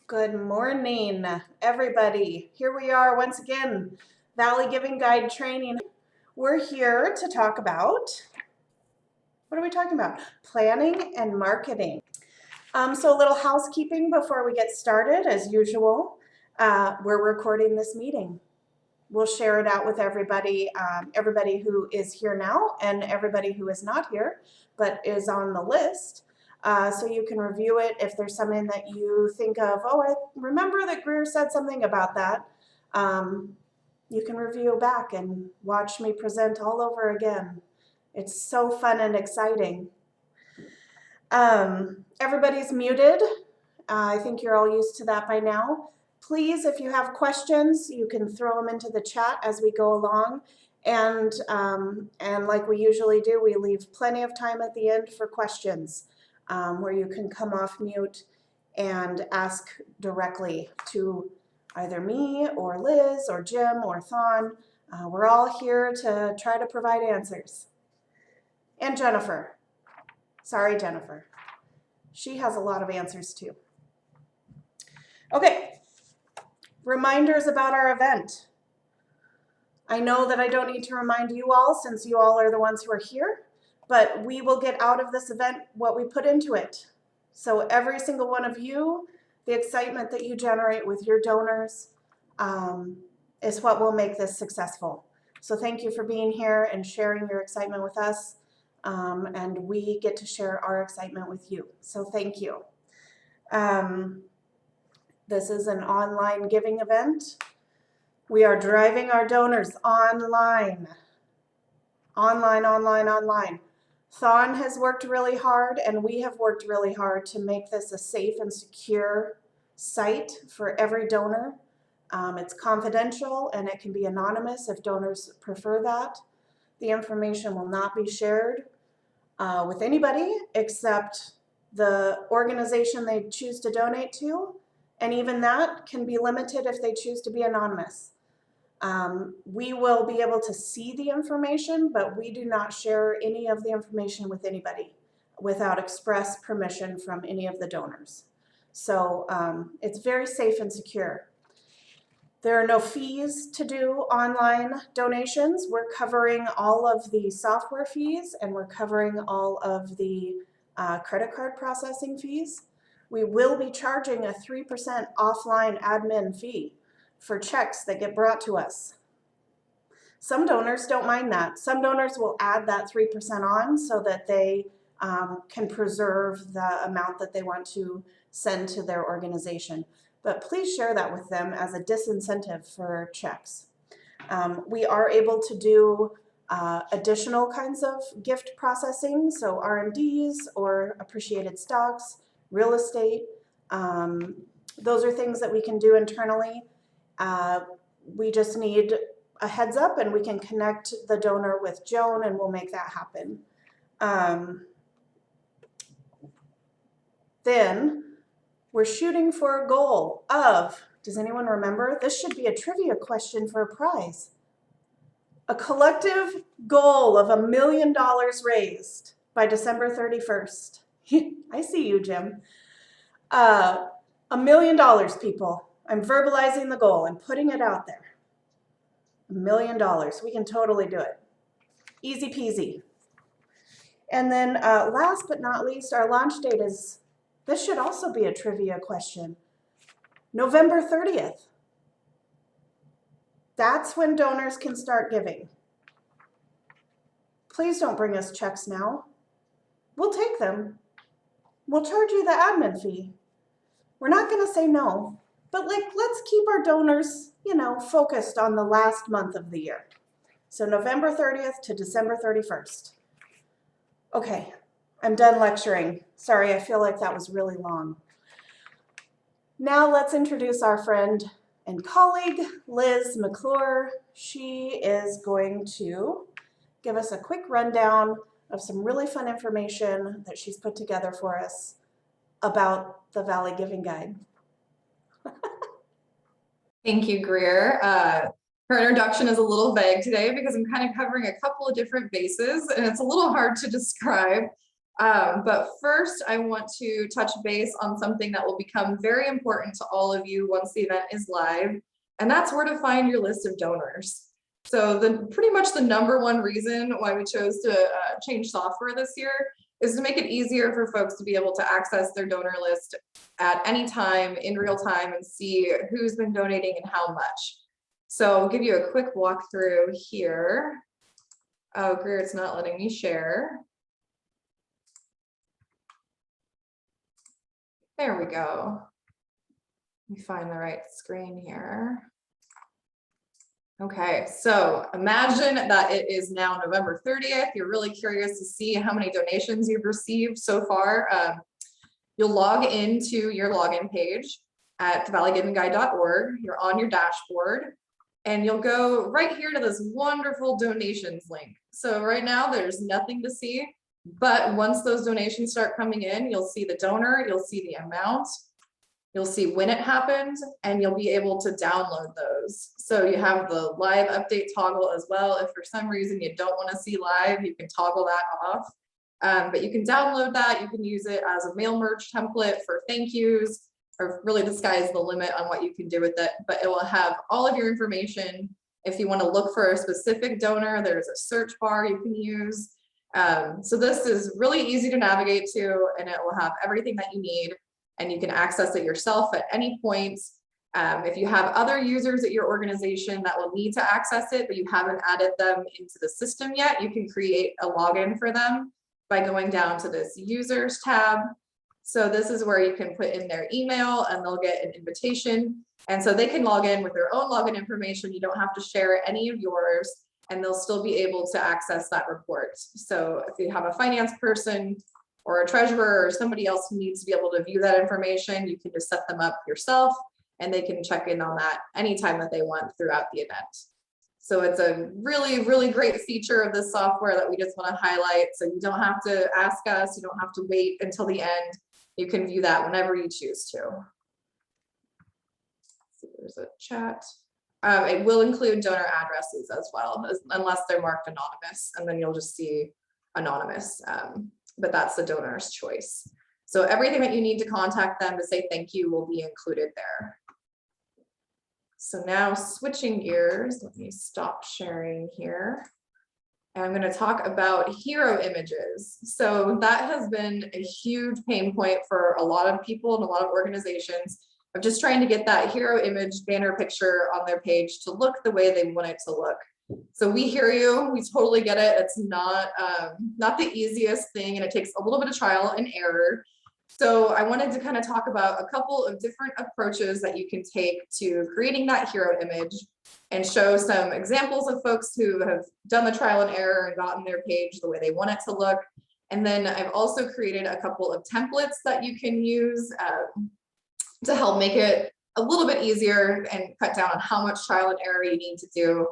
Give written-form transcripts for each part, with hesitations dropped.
Good morning, everybody. Here we are once again, Valley Giving Guide training. We're here to talk about, what are we talking about? Planning and marketing. So a little housekeeping before we get started. As usual, we're recording this meeting. We'll share it out with everybody, everybody who is here now and everybody who is not here but is on the list. So you can review it if there's something that you think of, oh, I remember that Greer said something about that. You can review back and watch me present all over again. It's so fun and exciting. Everybody's muted. I think you're all used to that by now. Please, if you have questions, you can throw them into the chat as we go along. And like we usually do, we leave plenty of time at the end for questions where you can come off mute and ask directly to either me or Liz or Jim or Thon. We're all here to try to provide answers. And Jennifer. Sorry, Jennifer. She has a lot of answers too. Okay, reminders about our event. I know that I don't need to remind you all since you all are the ones who are here, but we will get out of this event what we put into it. So every single one of you, the excitement that you generate with your donors is what will make this successful. So thank you for being here and sharing your excitement with us. And we get to share our excitement with you. So thank you. This is an online giving event. We are driving our donors online. Online. Thon has worked really hard and we have worked really hard to make this a safe and secure site for every donor. It's confidential and it can be anonymous if donors prefer that. The information will not be shared with anybody except the organization they choose to donate to, and even that can be limited if they choose to be anonymous. We will be able to see the information, but we do not share any of the information with anybody without express permission from any of the donors. So it's very safe and secure. There are no fees to do online donations. We're covering all of the software fees and we're covering all of the credit card processing fees. We will be charging a 3% offline admin fee for checks that get brought to us. Some donors don't mind that. Some donors will add that 3% on so that they can preserve the amount that they want to send to their organization. But please share that with them as a disincentive for checks. We are able to do additional kinds of gift processing, so RMDs or appreciated stocks, real estate. Those are things that we can do internally. We just need a heads up and we can connect the donor with Joan and we'll make that happen. Then we're shooting for a goal of, does anyone remember? This should be a trivia question for a prize. A collective goal of $1 million raised by December 31st. I see you, Jim. $1 million, people. I'm verbalizing the goal. I'm putting it out there. $1 million. We can totally do it. Easy peasy. And then last but not least, our launch date is, this should also be a trivia question, November 30th. That's when donors can start giving. Please don't bring us checks now. We'll take them. We'll charge you the admin fee. We're not going to say no, but let's keep our donors, focused on the last month of the year. So November 30th to December 31st. Okay, I'm done lecturing. Sorry, I feel like that was really long. Now let's introduce our friend and colleague, Liz McClure. She is going to give us a quick rundown of some really fun information that she's put together for us about the Valley Giving Guide. Thank you, Greer. Her introduction is a little vague today because I'm kind of covering a couple of different bases and it's a little hard to describe. But first, I want to touch base on something that will become very important to all of you once the event is live, and that's where to find your list of donors. So pretty much the #1 reason why we chose to change software this year is to make it easier for folks to be able to access their donor list at any time in real time and see who's been donating and how much. So I'll give you a quick walkthrough here. Oh, Greer, it's not letting me share. There we go. Let me find the right screen here. Okay, so imagine that it is now November 30th. You're really curious to see how many donations you've received so far. You'll log into your login page at valleyGivingGuide.org. You're on your dashboard and you'll go right here to this wonderful donations link. So right now there's nothing to see, but once those donations start coming in, you'll see the donor, you'll see the amount, you'll see when it happened, and you'll be able to download those. So you have the live update toggle as well. If for some reason you don't want to see live, you can toggle that off. But you can download that. You can use it as a mail merge template for thank yous, or really the sky's the limit on what you can do with it. But it will have all of your information. If you want to look for a specific donor, there's a search bar you can use. So this is really easy to navigate to, and it will have everything that you need, and you can access it yourself at any point. If you have other users at your organization that will need to access it, but you haven't added them into the system yet, you can create a login for them by going down to this users tab. So this is where you can put in their email and they'll get an invitation. And so they can log in with their own login information. You don't have to share any of yours, and they'll still be able to access that report. So if you have a finance person or a treasurer or somebody else who needs to be able to view that information, you can just set them up yourself and they can check in on that anytime that they want throughout the event. So it's a really, really great feature of this software that we just want to highlight. So you don't have to ask us, you don't have to wait until the end. You can view that whenever you choose to. Let's see, there's a chat. It will include donor addresses as well, unless they're marked anonymous, and then you'll just see anonymous, but that's the donor's choice. So everything that you need to contact them to say thank you will be included there. So now switching gears, let me stop sharing here. And I'm going to talk about hero images. So that has been a huge pain point for a lot of people and a lot of organizations of just trying to get that hero image banner picture on their page to look the way they want it to look. So we hear you, we totally get it. It's not the easiest thing, and it takes a little bit of trial and error. So I wanted to kind of talk about a couple of different approaches that you can take to creating that hero image and show some examples of folks who have done the trial and error and gotten their page the way they want it to look. And then I've also created a couple of templates that you can use to help make it a little bit easier and cut down on how much trial and error you need to do.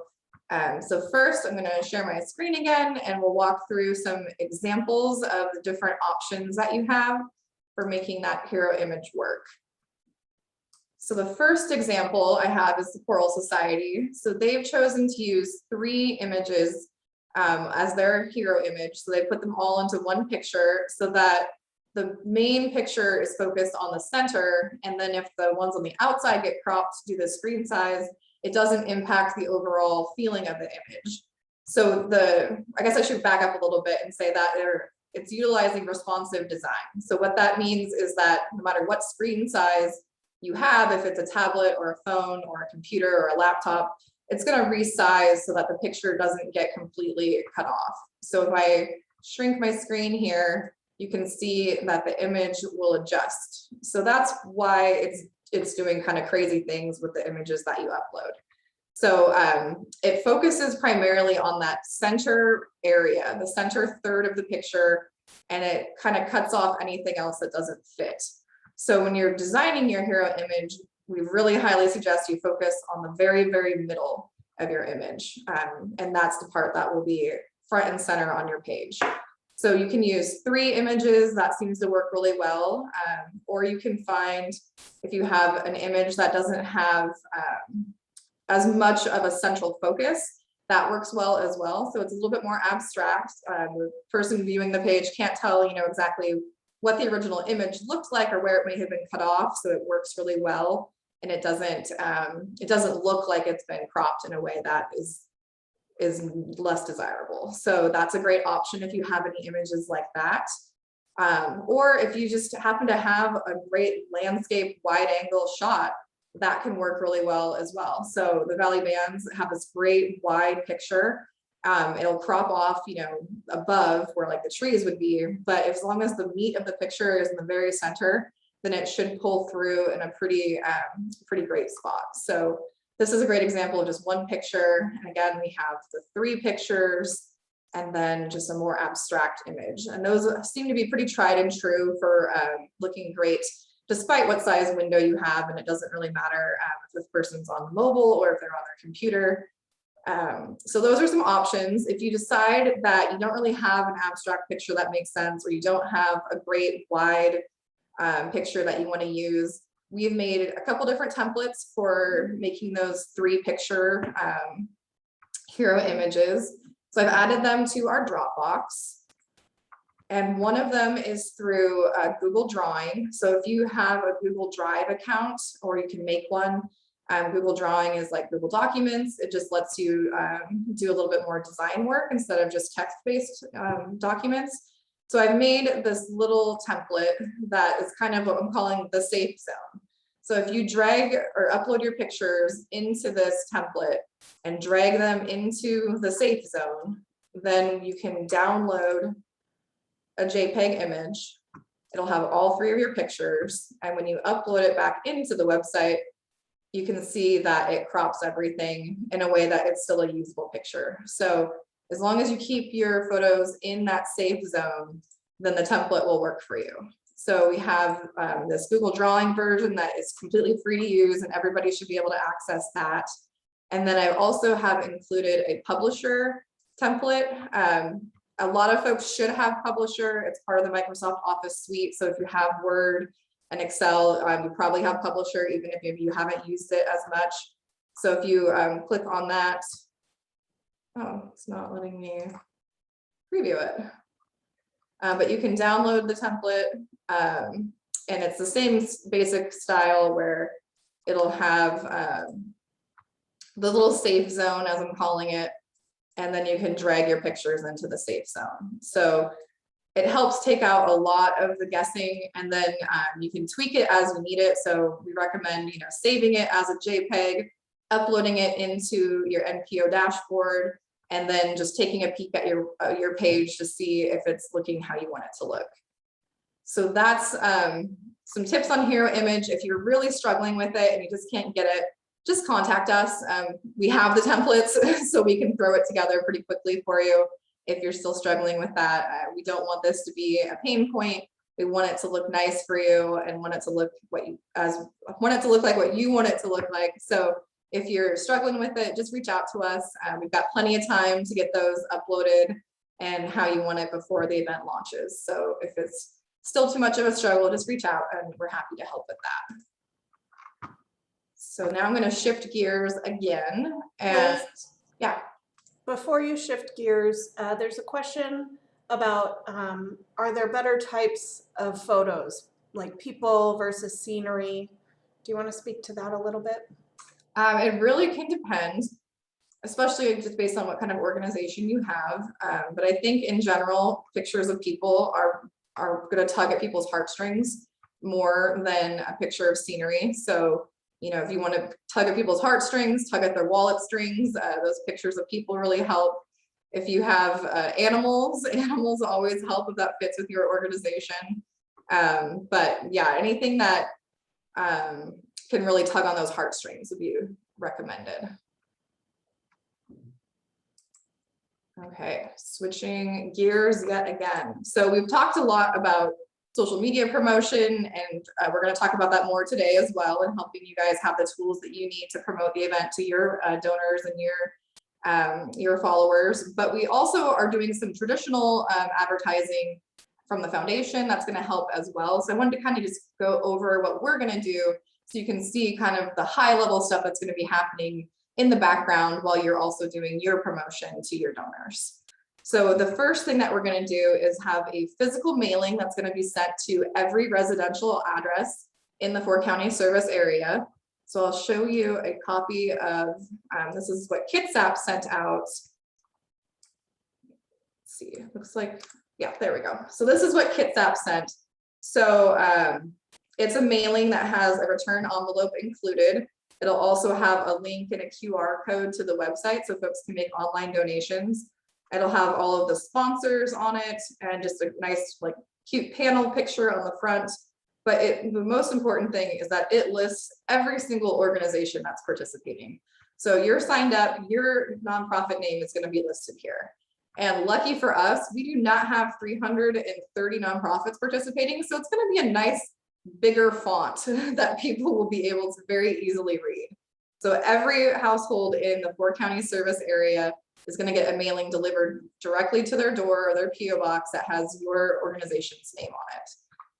So first, I'm going to share my screen again, and we'll walk through some examples of the different options that you have for making that hero image work. So the first example I have is the Coral Society. So they've chosen to use 3 images as their hero image. So they put them all into one picture so that the main picture is focused on the center. And then if the ones on the outside get cropped due to screen size, it doesn't impact the overall feeling of the image. So I guess I should back up a little bit and say that it's utilizing responsive design. So what that means is that no matter what screen size you have, if it's a tablet or a phone or a computer or a laptop, it's going to resize so that the picture doesn't get completely cut off. So if I shrink my screen here, you can see that the image will adjust. So that's why it's doing kind of crazy things with the images that you upload. So it focuses primarily on that center area, the center third of the picture, and it kind of cuts off anything else that doesn't fit. So when you're designing your hero image, we really highly suggest you focus on the very, very middle of your image. And that's the part that will be front and center on your page. So you can use 3 images, that seems to work really well. Or you can find, if you have an image that doesn't have as much of a central focus, that works well as well. So it's a little bit more abstract. The person viewing the page can't tell, exactly what the original image looked like or where it may have been cut off. So it works really well, and it doesn't look like it's been cropped in a way that is less desirable. So that's a great option if you have any images like that. Or if you just happen to have a great landscape wide angle shot, that can work really well as well. So the Valley Bands have this great wide picture. It'll crop off, above where like the trees would be, but as long as the meat of the picture is in the very center, then it should pull through in a pretty great spot. So this is a great example of just one picture. And again, we have the 3 pictures and then just a more abstract image. And those seem to be pretty tried and true for looking great, despite what size window you have. And it doesn't really matter if the person's on the mobile or if they're on their computer. So those are some options. If you decide that you don't really have an abstract picture that makes sense, or you don't have a great wide picture that you want to use, we've made a couple different templates for making those 3 picture hero images. So I've added them to our Dropbox. And one of them is through Google Drawing. So if you have a Google Drive account, or you can make one, Google Drawing is like Google Documents. It just lets you do a little bit more design work instead of just text-based documents. So I've made this little template that is kind of what I'm calling the safe zone. So if you drag or upload your pictures into this template and drag them into the safe zone, then you can download a JPEG image. It'll have all 3 of your pictures. And when you upload it back into the website, you can see that it crops everything in a way that it's still a usable picture. So as long as you keep your photos in that safe zone, then the template will work for you. So we have this Google Drawing version that is completely free to use, and everybody should be able to access that. And then I also have included a publisher template. A lot of folks should have Publisher. It's part of the Microsoft Office suite. So if you have Word and Excel, you probably have Publisher, even if maybe you haven't used it as much. So if you click on that, oh, it's not letting me preview it. But you can download the template, and it's the same basic style where it'll have the little safe zone, as I'm calling it, and then you can drag your pictures into the safe zone. So it helps take out a lot of the guessing, and then you can tweak it as you need it. So we recommend, saving it as a JPEG, uploading it into your NPO dashboard, and then just taking a peek at your page to see if it's looking how you want it to look. So that's some tips on hero image. If you're really struggling with it and you just can't get it, just contact us. We have the templates, so we can throw it together pretty quickly for you. If you're still struggling with that, we don't want this to be a pain point. We want it to look nice for you, and want it to look like what you want it to look like. So if you're struggling with it, just reach out to us. We've got plenty of time to get those uploaded and how you want it before the event launches. So if it's still too much of a struggle, just reach out and we're happy to help with that. So now I'm going to shift gears again, and yeah. Before you shift gears, there's a question about are there better types of photos, like people versus scenery? Do you want to speak to that a little bit? It really can depend, especially just based on what kind of organization you have. But I think in general, pictures of people are going to tug at people's heartstrings more than a picture of scenery. So, if you want to tug at people's heartstrings, tug at their wallet strings, those pictures of people really help. If you have animals always help if that fits with your organization. But yeah, anything that can really tug on those heartstrings would be recommended. Okay, switching gears yet again. So we've talked a lot about social media promotion, and we're going to talk about that more today as well, and helping you guys have the tools that you need to promote the event to your donors and your followers. But we also are doing some traditional advertising from the foundation that's going to help as well. So I wanted to kind of just go over what we're going to do so you can see kind of the high level stuff that's going to be happening in the background while you're also doing your promotion to your donors. So the first thing that we're going to do is have a physical mailing that's going to be sent to every residential address in the 4-county service area. So I'll show you a copy of, this is what Kitsap sent out. Let's see, looks like, yeah, there we go. So this is what Kitsap sent. So it's a mailing that has a return envelope included. It'll also have a link and a QR code to the website so folks can make online donations. It'll have all of the sponsors on it and just a nice, like, cute panel picture on the front. But the most important thing is that it lists every single organization that's participating. So you're signed up, your nonprofit name is going to be listed here. And lucky for us, we do not have 330 nonprofits participating. So it's going to be a nice, bigger font that people will be able to very easily read. So every household in the 4-county service area is going to get a mailing delivered directly to their door or their PO box that has your organization's name on it.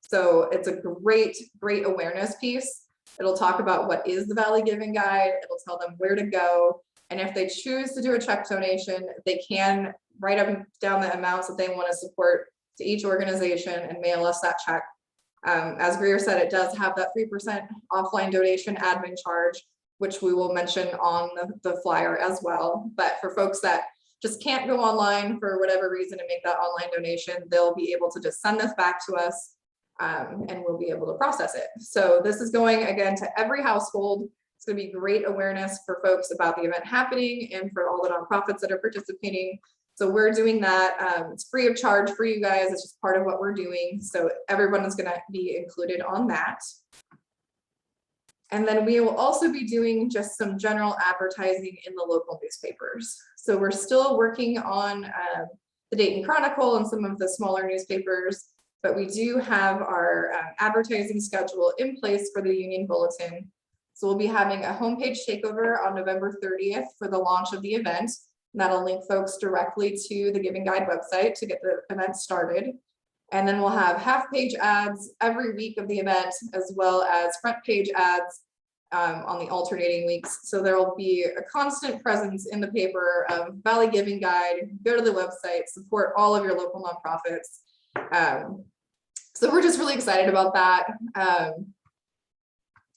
So it's a great, great awareness piece. It'll talk about what is the Valley Giving Guide. It'll tell them where to go. And if they choose to do a check donation, they can write up down the amounts that they want to support to each organization and mail us that check. As Greer said, it does have that 3% offline donation admin charge, which we will mention on the flyer as well. But for folks that just can't go online for whatever reason and make that online donation, they'll be able to just send this back to us and we'll be able to process it. So this is going again to every household. It's going to be great awareness for folks about the event happening and for all the nonprofits that are participating. So we're doing that. It's free of charge for you guys. It's just part of what we're doing. So everyone is going to be included on that. And then we will also be doing just some general advertising in the local newspapers. So we're still working on the Dayton Chronicle and some of the smaller newspapers, but we do have our advertising schedule in place for the Union Bulletin. So we'll be having a homepage takeover on November 30th for the launch of the event. And that'll link folks directly to the Giving Guide website to get the event started. And then we'll have half-page ads every week of the event, as well as front-page ads on the alternating weeks. So there will be a constant presence in the paper of Valley Giving Guide. Go to the website, support all of your local nonprofits. So we're just really excited about that.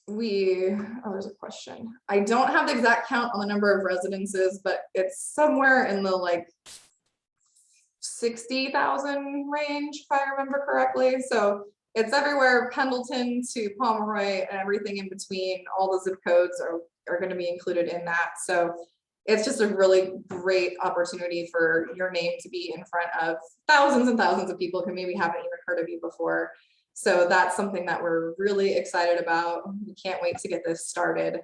There's a question. I don't have the exact count on the number of residences, but it's somewhere in the like 60,000 range, if I remember correctly. So it's everywhere, Pendleton to Pomeroy and everything in between. All the zip codes are going to be included in that. So it's just a really great opportunity for your name to be in front of thousands and thousands of people who maybe haven't even heard of you before. So that's something that we're really excited about. We can't wait to get this started.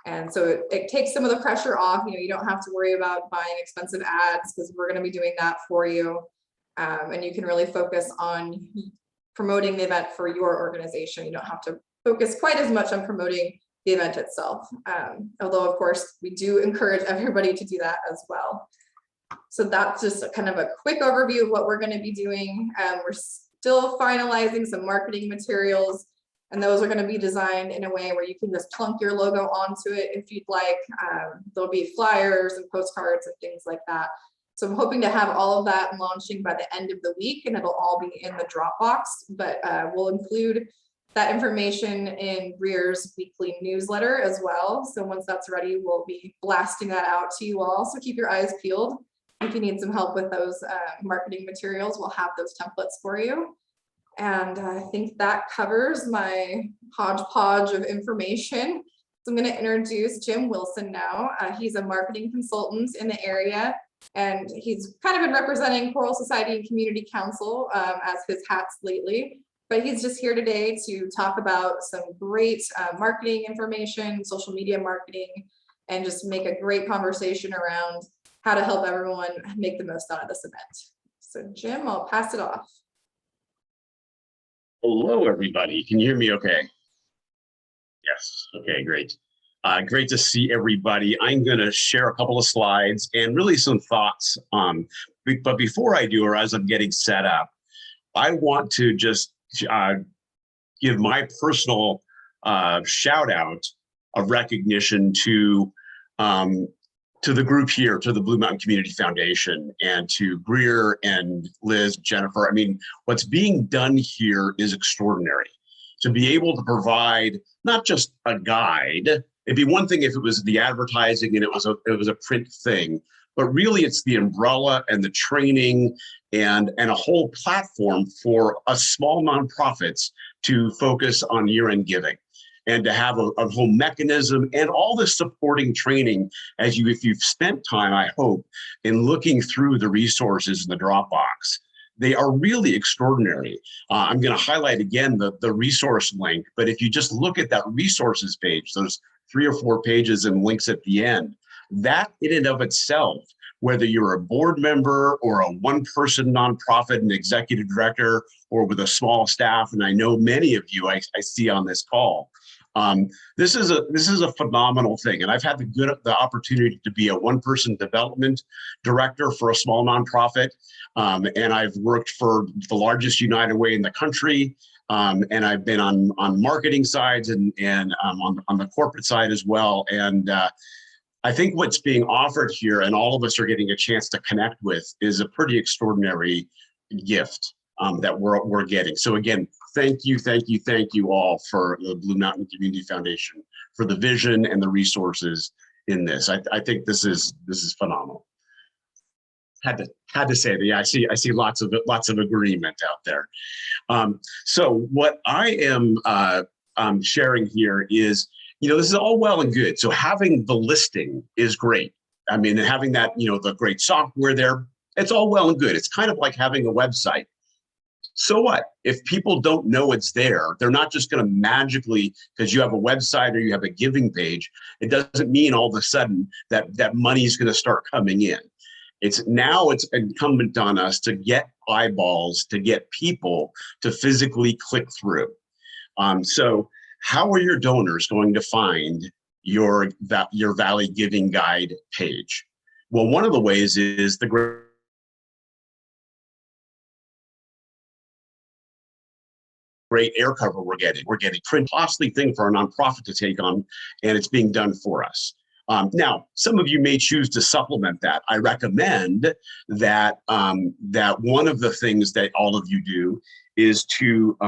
And so it takes some of the pressure off. You don't have to worry about buying expensive ads because we're going to be doing that for you. And you can really focus on promoting the event for your organization. You don't have to focus quite as much on promoting the event itself. Although, of course, we do encourage everybody to do that as well. So that's just kind of a quick overview of what we're going to be doing. We're still finalizing some marketing materials, and those are going to be designed in a way where you can just plunk your logo onto it if you'd like. There'll be flyers and postcards and things like that. So I'm hoping to have all of that launching by the end of the week, and it'll all be in the Dropbox, but we'll include that information in Greer's weekly newsletter as well. So once that's ready, we'll be blasting that out to you all. So keep your eyes peeled. If you need some help with those marketing materials, we'll have those templates for you. And I think that covers my hodgepodge of information. So I'm going to introduce Jim Wilson now. He's a marketing consultant in the area, and he's kind of been representing Choral Society and Community Council as his hats lately. But he's just here today to talk about some great marketing information, social media marketing, and just make a great conversation around how to help everyone make the most out of this event. So Jim, I'll pass it off. Hello, everybody. Can you hear me okay? Yes. Okay, great. Great to see everybody. I'm going to share a couple of slides and really some thoughts. But before I do, or as I'm getting set up, I want to just give my personal shout out of recognition to to the group here, to the Blue Mountain Community Foundation, and to Greer and Liz, Jennifer. I mean, what's being done here is extraordinary. To be able to provide not just a guide, it'd be one thing if it was the advertising and it was a print thing, but really it's the umbrella and the training and a whole platform for us small nonprofits to focus on year-end giving, and to have a whole mechanism and all the supporting training if you've spent time, I hope, in looking through the resources in the Dropbox. They are really extraordinary. I'm going to highlight again the resource link, but if you just look at that resources page, those 3 or 4 pages and links at the end, that in and of itself, whether you're a board member or a one-person nonprofit, an executive director, or with a small staff, and I know many of you I see on this call, this is a phenomenal thing. And I've had the opportunity to be a one-person development director for a small nonprofit. And I've worked for the largest United Way in the country. And I've been on marketing sides and on the corporate side as well. And I think what's being offered here, and all of us are getting a chance to connect with, is a pretty extraordinary gift that we're getting. So again, thank you all for the Blue Mountain Community Foundation for the vision and the resources in this. I think this is phenomenal. Had to say that. Yeah, I see lots of agreement out there. So what I am sharing here is, this is all well and good. So having the listing is great. I mean, having that, the great software there, it's all well and good. It's kind of like having a website. So what? If people don't know it's there, they're not just going to magically, because you have a website or you have a giving page, it doesn't mean all of a sudden that money is going to start coming in. It's incumbent on us to get eyeballs, to get people to physically click through. So how are your donors going to find your Valley Giving Guide page? Well, one of the ways is the great air cover we're getting. We're getting a costly thing for a nonprofit to take on, and it's being done for us. Now, some of you may choose to supplement that. I recommend that that one of the things that all of you do is to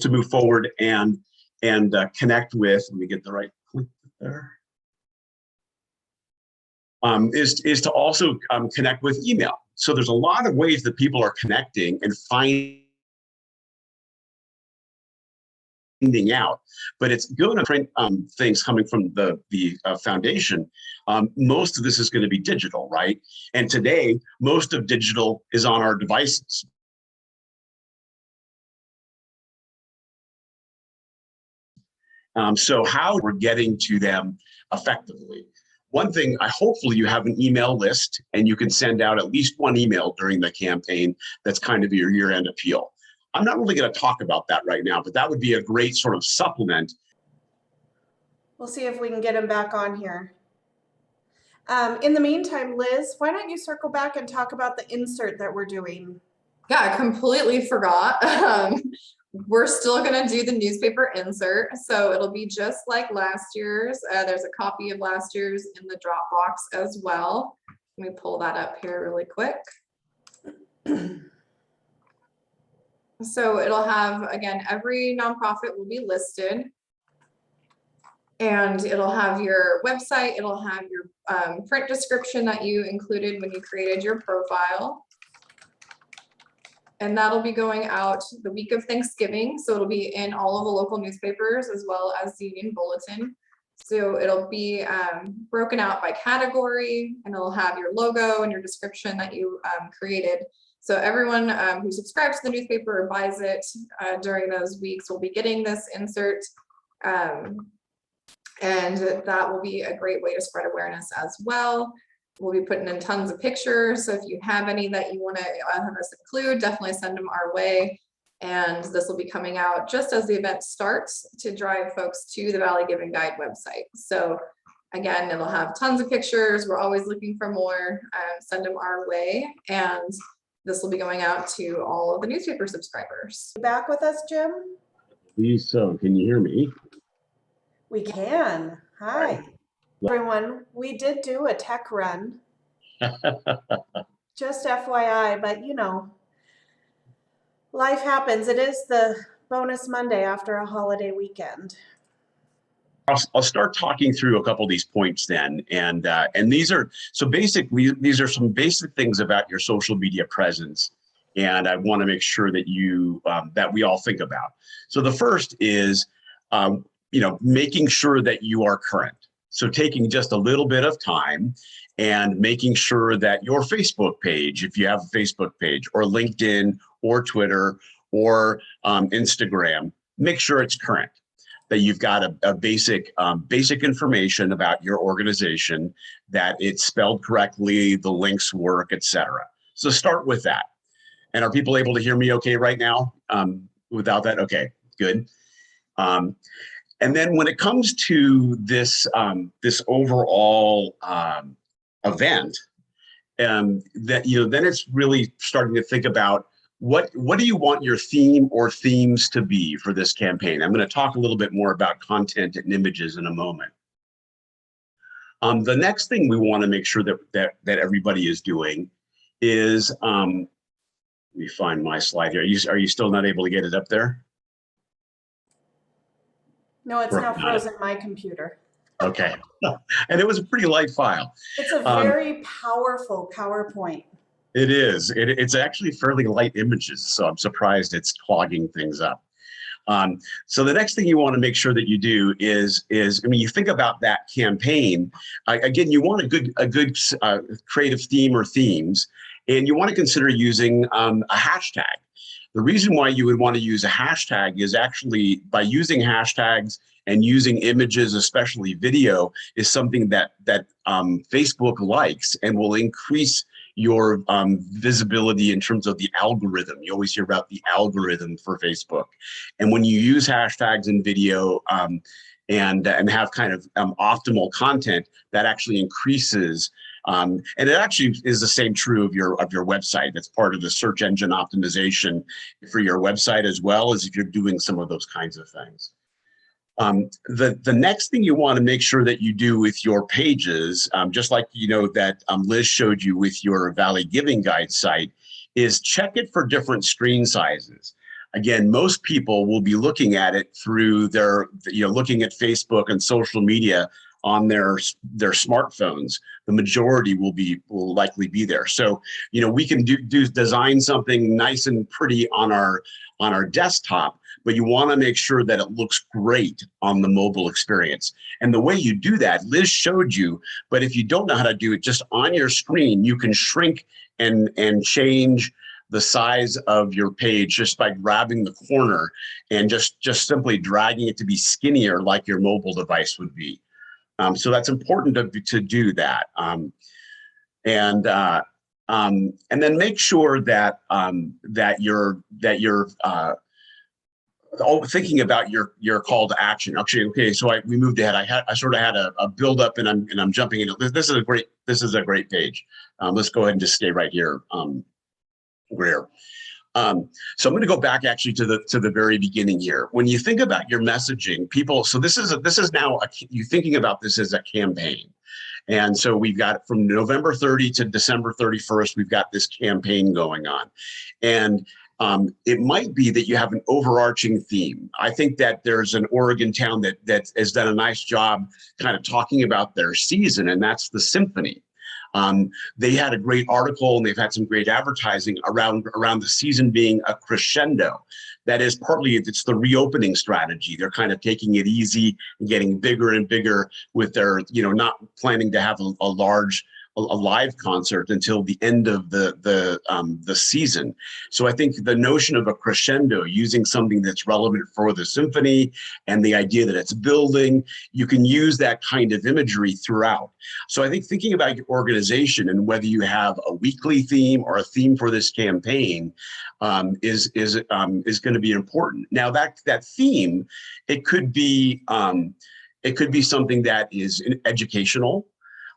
move forward and connect with. Let me get the right click there. Is to also connect with email. So there's a lot of ways that people are connecting and finding out, but it's going to print things coming from the foundation. Most of this is going to be digital, right? And today, most of digital is on our devices. So how we're getting to them effectively. One thing, hopefully you have an email list and you can send out at least one email during the campaign that's kind of your year-end appeal. I'm not really going to talk about that right now, but that would be a great sort of supplement. We'll see if we can get him back on here. In the meantime, Liz, why don't you circle back and talk about the insert that we're doing? Yeah, I completely forgot. We're still going to do the newspaper insert. So it'll be just like last year's. There's a copy of last year's in the Dropbox as well. Let me pull that up here really quick. So it'll have, again, every nonprofit will be listed. And it'll have your website. It'll have your print description that you included when you created your profile. And that'll be going out the week of Thanksgiving. So it'll be in all of the local newspapers as well as the Union Bulletin. So it'll be broken out by category, and it'll have your logo and your description that you created. So everyone who subscribes to the newspaper or buys it during those weeks will be getting this insert. And that will be a great way to spread awareness as well. We'll be putting in tons of pictures. So if you have any that you want to have us include, definitely send them our way. And this will be coming out just as the event starts to drive folks to the Valley Giving Guide website. So again, it'll have tons of pictures. We're always looking for more. Send them our way. And this will be going out to all of the newspaper subscribers. Back with us, Jim? Please, so can you hear me? We can. Hi. Everyone, we did do a tech run, just FYI, but you know, life happens. It is the bonus Monday after a holiday weekend. I'll start talking through a couple of these points then, and these are so basically these are some basic things about your social media presence, and I want to make sure that you that we all think about. So the first is, making sure that you are current. So taking just a little bit of time and making sure that your Facebook page, if you have a Facebook page, or LinkedIn, or Twitter, or Instagram, make sure it's current, that you've got a basic information about your organization, that it's spelled correctly, the links work, etc. So start with that. And are people able to hear me okay right now? Without that, okay, good. And then when it comes to this this overall event, that then it's really starting to think about what do you want your theme or themes to be for this campaign? I'm going to talk a little bit more about content and images in a moment. The next thing we want to make sure that everybody is doing is, let me find my slide here. Are you still not able to get it up there? No, it's now frozen my computer. Okay. And it was a pretty light file. It's a very powerful PowerPoint. It is. It's actually fairly light images, so I'm surprised it's clogging things up. So the next thing you want to make sure that you do is you think about that campaign. Again, you want a good creative theme or themes, and you want to consider using a hashtag. The reason why you would want to use a hashtag is actually by using hashtags and using images, especially video, is something that Facebook likes and will increase your visibility in terms of the algorithm. You always hear about the algorithm for Facebook. And when you use hashtags and video and have kind of optimal content, that actually increases. And it actually is the same true of your website. That's part of the search engine optimization for your website, as well as if you're doing some of those kinds of things. The next thing you want to make sure that you do with your pages, just like that Liz showed you with your Valley Giving Guide site, is check it for different screen sizes. Again, most people will be looking at it through their, looking at Facebook and social media on their smartphones. The majority will likely be there. So, we can design something nice and pretty on our desktop, but you want to make sure that it looks great on the mobile experience. And the way you do that, Liz showed you, but if you don't know how to do it, just on your screen, you can shrink and change the size of your page just by grabbing the corner and just simply dragging it to be skinnier like your mobile device would be. So that's important to do that. And then make sure that you're thinking about your call to action. Actually, okay, so we moved ahead. I sort of had a build up, and I'm jumping into this. This is a great page. Let's go ahead and just stay right here, Greer. So I'm going to go back actually to the very beginning here. When you think about your messaging, people. So this is now you thinking about this as a campaign. And so we've got from November 30 to December 31st, we've got this campaign going on. And it might be that you have an overarching theme. I think that there's an Oregon town that has done a nice job kind of talking about their season, and that's the symphony. They had a great article, and they've had some great advertising around the season being a crescendo. That is partly it's the reopening strategy. They're kind of taking it easy and getting bigger and bigger with their, not planning to have a live concert until the end of the season. So I think the notion of a crescendo, using something that's relevant for the symphony and the idea that it's building, you can use that kind of imagery throughout. So I think thinking about your organization and whether you have a weekly theme or a theme for this campaign is going to be important. Now that theme, it could be something that is educational.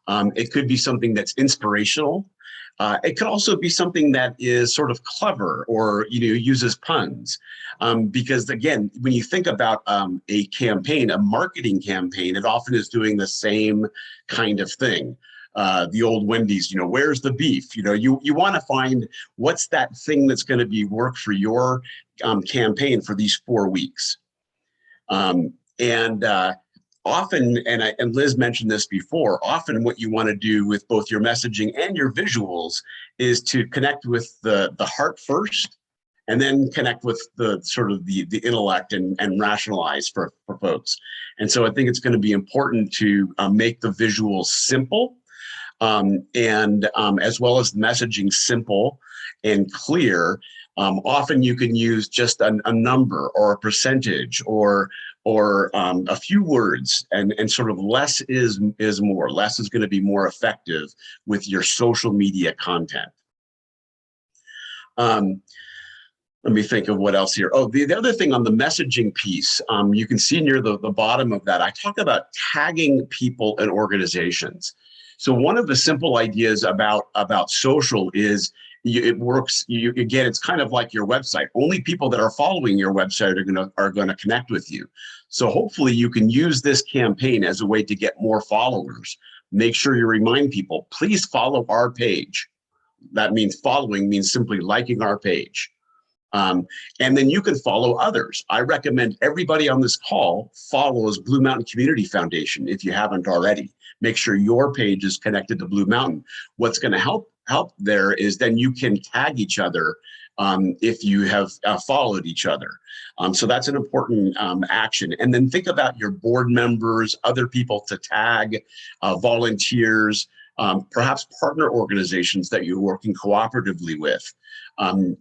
It could be something that's inspirational. It could also be something that is sort of clever or uses puns, because again, when you think about a campaign, a marketing campaign, it often is doing the same kind of thing. The old Wendy's, where's the beef? You want to find what's that thing that's going to be work for your campaign for these 4 weeks. And often, and Liz mentioned this before, often what you want to do with both your messaging and your visuals is to connect with the heart first, and then connect with the sort of the intellect and rationalize for folks. And so I think it's going to be important to make the visuals simple, and as well as the messaging simple and clear. Often you can use just a number or a percentage or a few words, and sort of less is more. Less is going to be more effective with your social media content. Let me think of what else here. Oh, the other thing on the messaging piece, you can see near the bottom of that, I talk about tagging people and organizations. So one of the simple ideas about social is it works. Again, it's kind of like your website. Only people that are following your website are gonna connect with you. So hopefully you can use this campaign as a way to get more followers. Make sure you remind people, please follow our page. That means following means simply liking our page. And then you can follow others. I recommend everybody on this call follows Blue Mountain Community Foundation if you haven't already. Make sure your page is connected to Blue Mountain. What's going to help there is then you can tag each other if you have followed each other. So that's an important action. And then think about your board members, other people to tag, volunteers, perhaps partner organizations that you're working cooperatively with.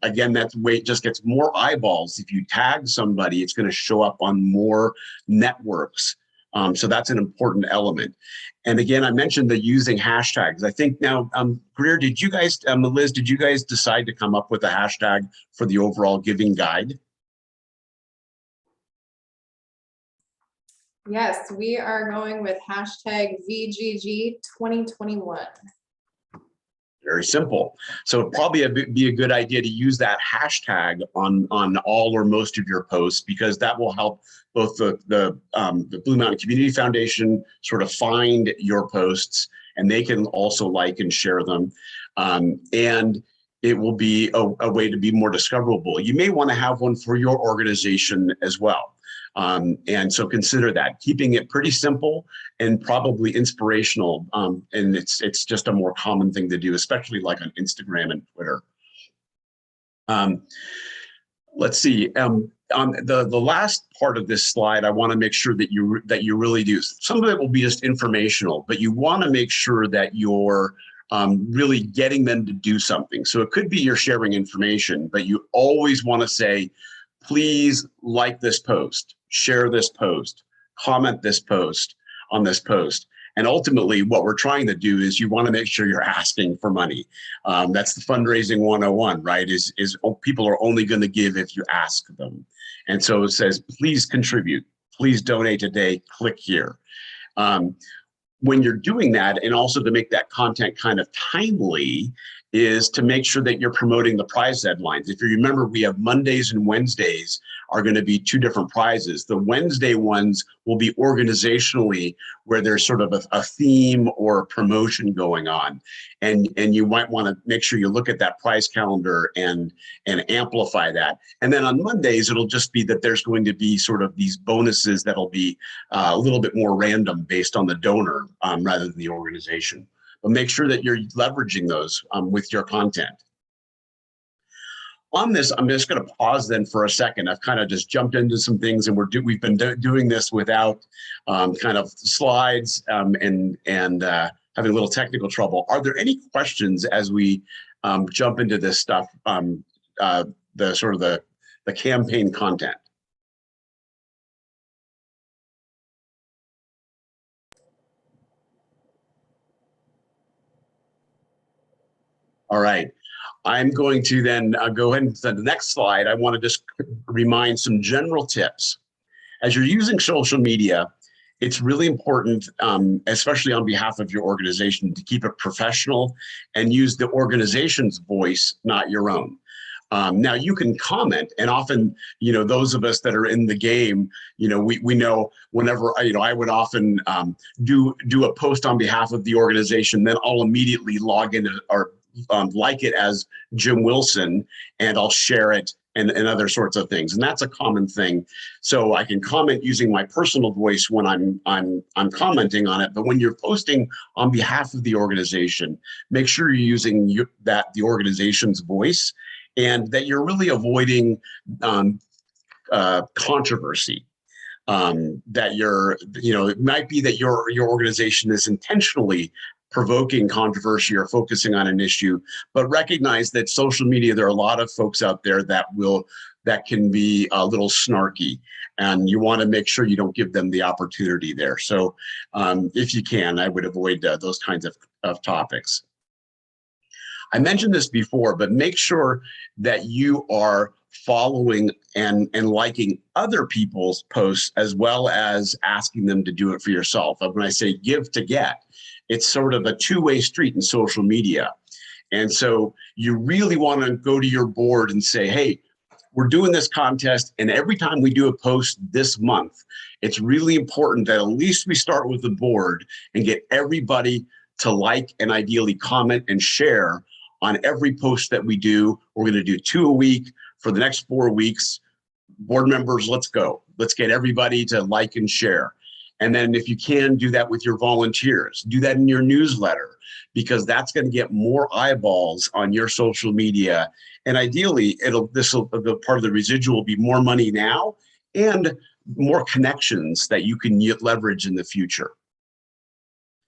Again, that way it just gets more eyeballs. If you tag somebody, it's going to show up on more networks. So that's an important element. And again, I mentioned the using hashtags. I think now, Greer, did you guys, Liz, did you guys decide to come up with a hashtag for the overall giving guide? Yes, we are going with hashtag VGG 2021. Very simple. So probably be a good idea to use that hashtag on all or most of your posts, because that will help both the Blue Mountain Community Foundation sort of find your posts, and they can also like and share them. And it will be a way to be more discoverable. You may want to have one for your organization as well. And so consider that, keeping it pretty simple and probably inspirational. And it's just a more common thing to do, especially like on Instagram and Twitter. Let's see. On the last part of this slide, I want to make sure that you really do. Some of it will be just informational, but you want to make sure that you're really getting them to do something. So it could be you're sharing information, but you always want to say, please like this post, share this post, comment this post on this post. And ultimately, what we're trying to do is you want to make sure you're asking for money. That's the fundraising 101, right? Is people are only going to give if you ask them. And so it says, please contribute, please donate today, click here. When you're doing that, and also to make that content kind of timely, is to make sure that you're promoting the prize deadlines. If you remember, we have Mondays and Wednesdays are going to be two different prizes. The Wednesday ones will be organizationally where there's sort of a theme or a promotion going on. And you might want to make sure you look at that prize calendar and amplify that. And then on Mondays, it'll just be that there's going to be sort of these bonuses that'll be a little bit more random based on the donor rather than the organization. But make sure that you're leveraging those with your content. On this, I'm just going to pause then for a second. I've kind of just jumped into some things, and we've been doing this without kind of slides and having a little technical trouble. Are there any questions as we jump into this stuff, the campaign content? All right. I'm going to then go ahead and to the next slide. I want to just remind some general tips. As you're using social media, it's really important, especially on behalf of your organization, to keep it professional and use the organization's voice, not your own. Now you can comment, and often, those of us that are in the game, we know whenever, I would often do a post on behalf of the organization, then I'll immediately log in or like it as Jim Wilson, and I'll share it and other sorts of things. And that's a common thing. So I can comment using my personal voice when I'm commenting on it. But when you're posting on behalf of the organization, make sure you're using the organization's voice, and that you're really avoiding controversy. That it might be that your organization is intentionally provoking controversy or focusing on an issue, but recognize that social media, there are a lot of folks out there that can be a little snarky, and you want to make sure you don't give them the opportunity there. So if you can, I would avoid those kinds of topics. I mentioned this before, but make sure that you are following and liking other people's posts, as well as asking them to do it for yourself. When I say give to get, it's sort of a two-way street in social media. And so you really want to go to your board and say, hey, we're doing this contest, and every time we do a post this month, it's really important that at least we start with the board and get everybody to like and ideally comment and share on every post that we do. We're going to do 2 a week for the next 4 weeks. Board members, let's go. Let's get everybody to like and share. And then if you can, do that with your volunteers. Do that in your newsletter, because that's going to get more eyeballs on your social media. And ideally, the part of the residual will be more money now and more connections that you can leverage in the future.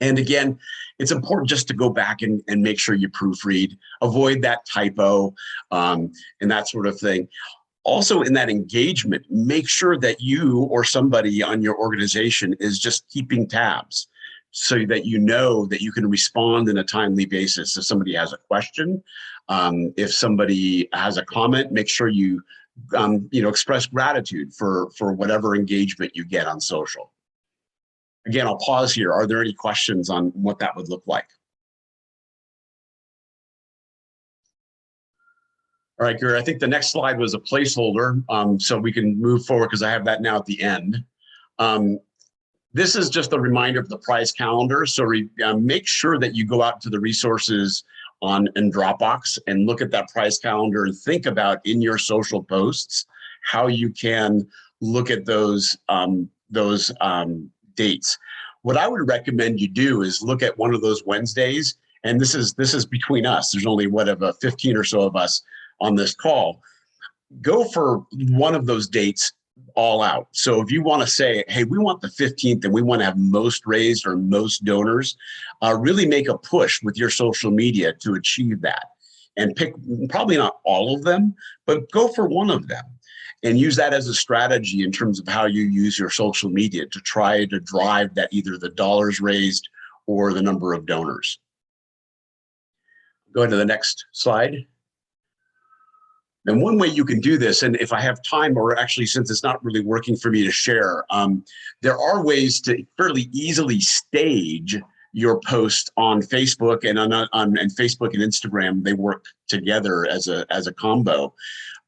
And again, it's important just to go back and make sure you proofread, avoid that typo, and that sort of thing. Also, in that engagement, make sure that you or somebody on your organization is just keeping tabs, so that you know that you can respond in a timely basis. If somebody has a question, if somebody has a comment, make sure you express gratitude for whatever engagement you get on social. Again, I'll pause here. Are there any questions on what that would look like? All right, Gary, I think the next slide was a placeholder, so we can move forward because I have that now at the end. This is just a reminder of the prize calendar. So make sure that you go out to the resources in Dropbox and look at that prize calendar and think about in your social posts how you can look at those dates. What I would recommend you do is look at one of those Wednesdays, and this is between us. There's only 15 or so of us on this call. Go for one of those dates all out. So if you want to say, hey, we want the 15th and we want to have most raised or most donors, really make a push with your social media to achieve that. And pick probably not all of them, but go for one of them. And use that as a strategy in terms of how you use your social media to try to drive that, either the dollars raised or the number of donors. Go to the next slide. And one way you can do this, and if I have time, or actually since it's not really working for me to share, there are ways to fairly easily stage your post on Facebook, and on Facebook and Instagram. They work together as a combo.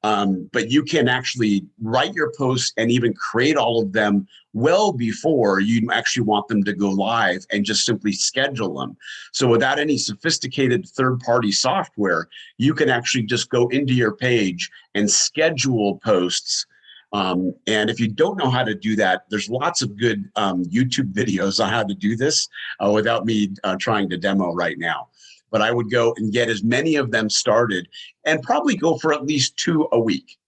But you can actually write your posts and even create all of them well before you actually want them to go live, and just simply schedule them. So without any sophisticated third-party software, you can actually just go into your page and schedule posts. And if you don't know how to do that, there's lots of good YouTube videos on how to do this without me trying to demo right now. But I would go and get as many of them started, and probably go for at least 2 a week.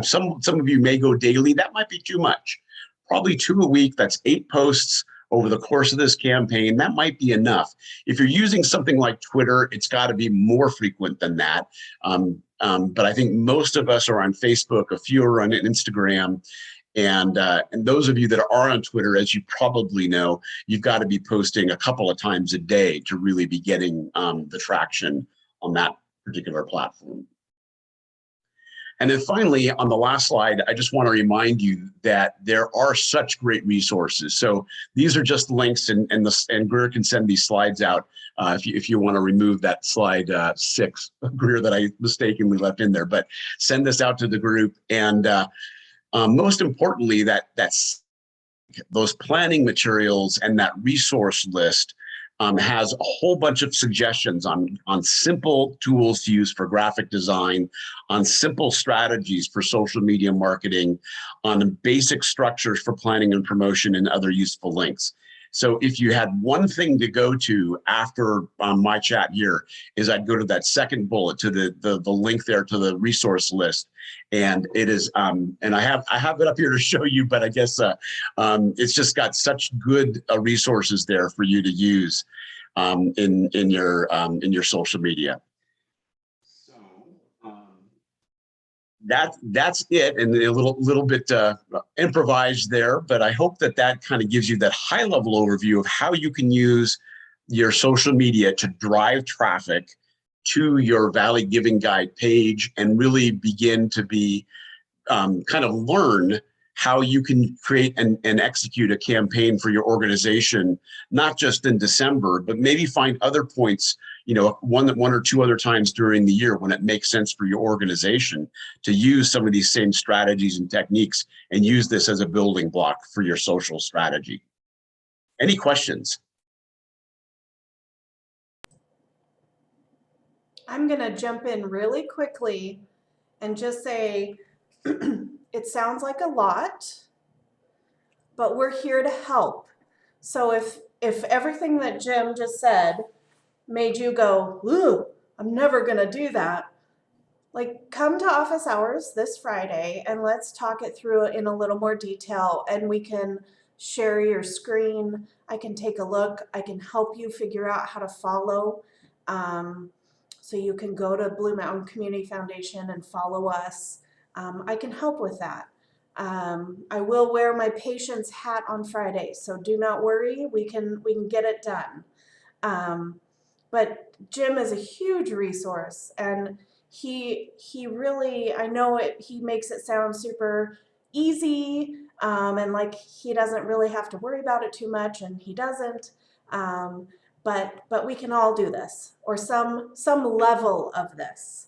Some of you may go daily. That might be too much. Probably 2 a week. That's 8 posts over the course of this campaign. That might be enough. If you're using something like Twitter, it's got to be more frequent than that. But I think most of us are on Facebook. A few are on Instagram. And those of you that are on Twitter, as you probably know, you've got to be posting a couple of times a day to really be getting the traction on that particular platform. And then finally, on the last slide, I just want to remind you that there are such great resources. So these are just links, and Greer can send these slides out if you want to remove that slide 6, Greer, that I mistakenly left in there. But send this out to the group, and most importantly, that's those planning materials and that resource list has a whole bunch of suggestions on simple tools to use for graphic design, on simple strategies for social media marketing, on basic structures for planning and promotion, and other useful links. So if you had one thing to go to after my chat here, is I'd go to that second bullet, to the link there to the resource list. And it is, and I have it up here to show you, but I guess it's just got such good resources there for you to use in your social media. So that's it, and a little bit improvised there, but I hope that kind of gives you that high level overview of how you can use your social media to drive traffic to your Valley Giving Guide page, and really begin to be kind of learn how you can create and execute a campaign for your organization, not just in December, but maybe find other points, one or two other times during the year when it makes sense for your organization to use some of these same strategies and techniques, and use this as a building block for your social strategy. Any questions? I'm going to jump in really quickly and just say, it sounds like a lot, but we're here to help. So if everything that Jim just said made you go, ooh, I'm never going to do that, like, come to office hours this Friday and let's talk it through in a little more detail, and we can share your screen. I can take a look. I can help you figure out how to follow. So you can go to Blue Mountain Community Foundation and follow us. I can help with that. I will wear my patient's hat on Friday, so do not worry. We can get it done. But Jim is a huge resource, and he really, I know he makes it sound super easy, and like he doesn't really have to worry about it too much, and he doesn't. But we can all do this, or some level of this.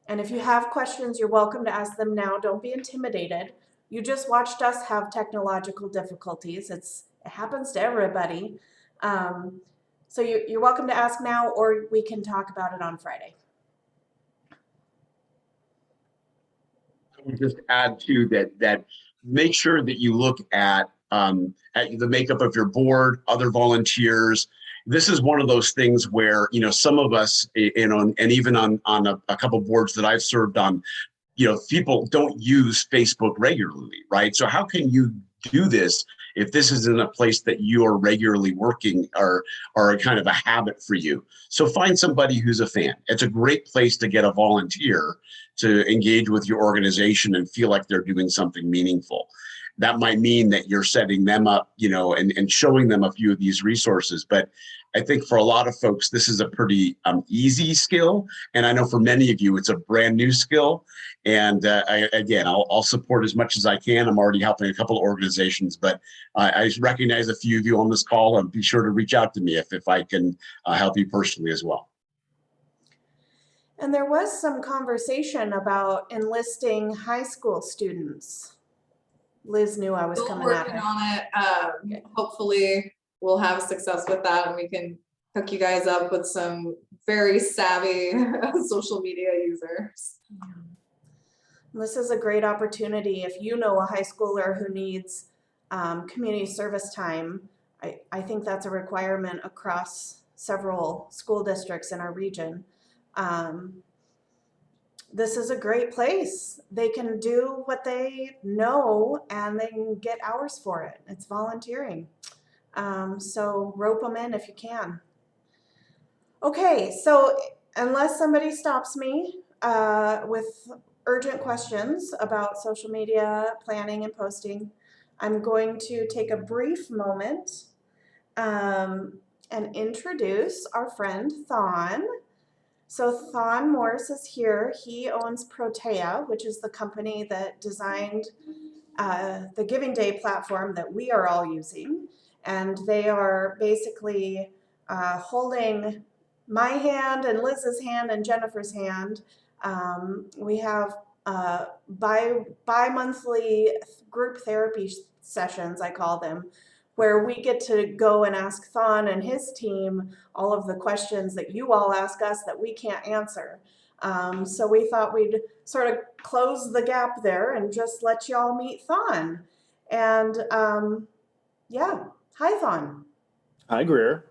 And if you have questions, you're welcome to ask them now. Don't be intimidated. You just watched us have technological difficulties. It happens to everybody. So you're welcome to ask now, or we can talk about it on Friday. I would just add to that make sure that you look at the makeup of your board, other volunteers. This is one of those things where, some of us, and even on a couple of boards that I've served on, people don't use Facebook regularly, right? So how can you do this if this isn't a place that you are regularly working, or kind of a habit for you? So find somebody who's a fan. It's a great place to get a volunteer to engage with your organization and feel like they're doing something meaningful. That might mean that you're setting them up, and showing them a few of these resources. But I think for a lot of folks, this is a pretty easy skill. And I know for many of you, it's a brand new skill. And I'll support as much as I can. I'm already helping a couple of organizations, but I recognize a few of you on this call, and be sure to reach out to me if I can help you personally as well. And there was some conversation about enlisting high school students. Liz knew I was Still coming at working her. on it. Hopefully we'll have success with that, and we can hook you guys up with some very savvy social media users. This is a great opportunity. If you know a high schooler who needs community service time, I think that's a requirement across several school districts in our region. This is a great place. They can do what they know, and they can get hours for it. It's volunteering. So rope them in if you can. Okay, so unless somebody stops me with urgent questions about social media planning and posting, I'm going to take a brief moment and introduce our friend Thon. So Thon Morris is here. He owns Protea, which is the company that designed the Giving Day platform that we are all using. And they are basically holding my hand and Liz's hand and Jennifer's hand. We have bi-monthly group therapy sessions, I call them, where we get to go and ask Thon and his team all of the questions that you all ask us that we can't answer. So we thought we'd sort of close the gap there and just let y'all meet Thon. And yeah, hi Thon. Hi, Greer.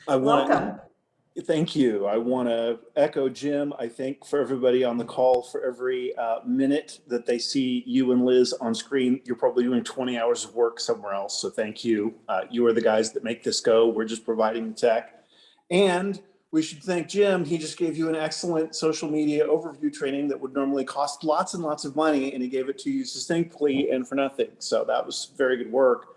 I want Welcome. to thank you. I want to echo Jim. I think for everybody on the call, for every minute that they see you and Liz on screen, you're probably doing 20 hours of work somewhere else. So thank you. You are the guys that make this go. We're just providing the tech. And we should thank Jim. He just gave you an excellent social media overview training that would normally cost lots and lots of money, and he gave it to you succinctly and for nothing. So that was very good work.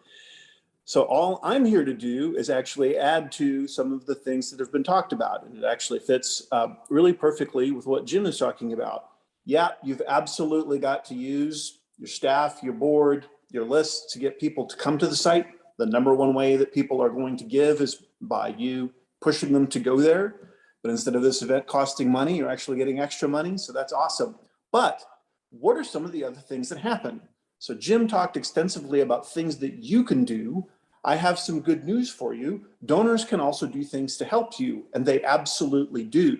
So all I'm here to do is actually add to some of the things that have been talked about. And it actually fits really perfectly with what Jim is talking about. Yeah, you've absolutely got to use your staff, your board, your lists to get people to come to the site. The number one way that people are going to give is by you pushing them to go there. But instead of this event costing money, you're actually getting extra money. So that's awesome. But what are some of the other things that happen? So Jim talked extensively about things that you can do. I have some good news for you. Donors can also do things to help you, and they absolutely do.